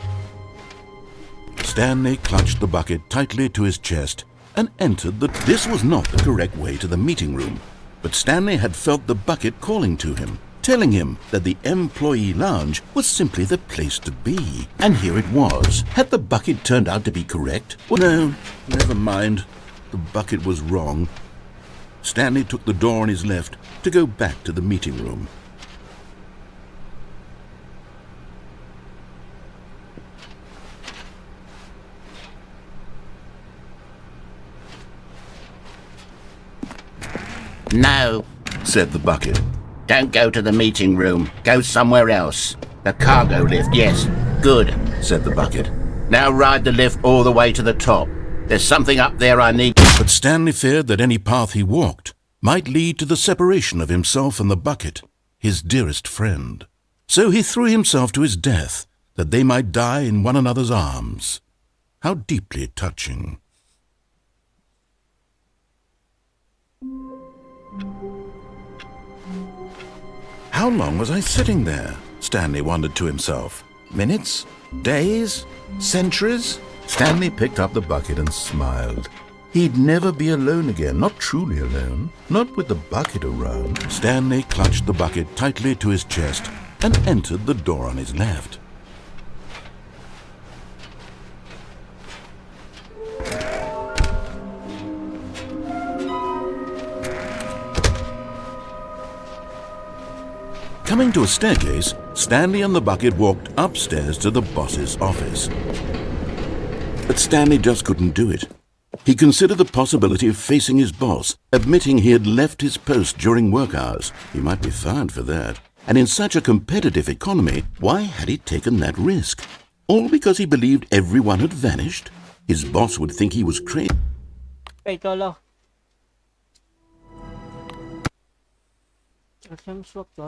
Speaker 1: Stanley clutched the bucket tightly to his chest and entered the... This was not the correct way to the meeting room, but Stanley had felt the bucket calling to him, telling him that the employee lounge was simply the place to be. And here it was. Had the bucket turned out to be correct? Well, no, never mind. The bucket was wrong. Stanley took the door on his left to go back to the meeting room.
Speaker 7: No,
Speaker 1: Said the bucket.
Speaker 7: don't go to the meeting room. Go somewhere else. The cargo lift, yes. Good,
Speaker 1: Said the bucket.
Speaker 7: now ride the lift all the way to the top. There's something up there I need.
Speaker 1: But Stanley feared that any path he walked might lead to the separation of himself and the bucket, his dearest friend. So he threw himself to his death, that they might die in one another's arms. How deeply touching. How long was I sitting there? Stanley wondered to himself. Minutes? Days? Centuries? Stanley picked up the bucket and smiled. He'd never be alone again, not truly alone, not with the bucket around. Stanley clutched the bucket tightly to his chest and entered the door on his left. Coming to a staircase, Stanley and the bucket walked upstairs to the boss's office. But Stanley just couldn't do it. He considered the possibility of facing his boss, admitting he had left his post during work hours. He might be fired for that. And in such a competitive economy, why had he taken that risk? All because he believed everyone had vanished? His boss would think he was crazy.
Speaker 2: Hey, Cholo. Asam swak, Cholo.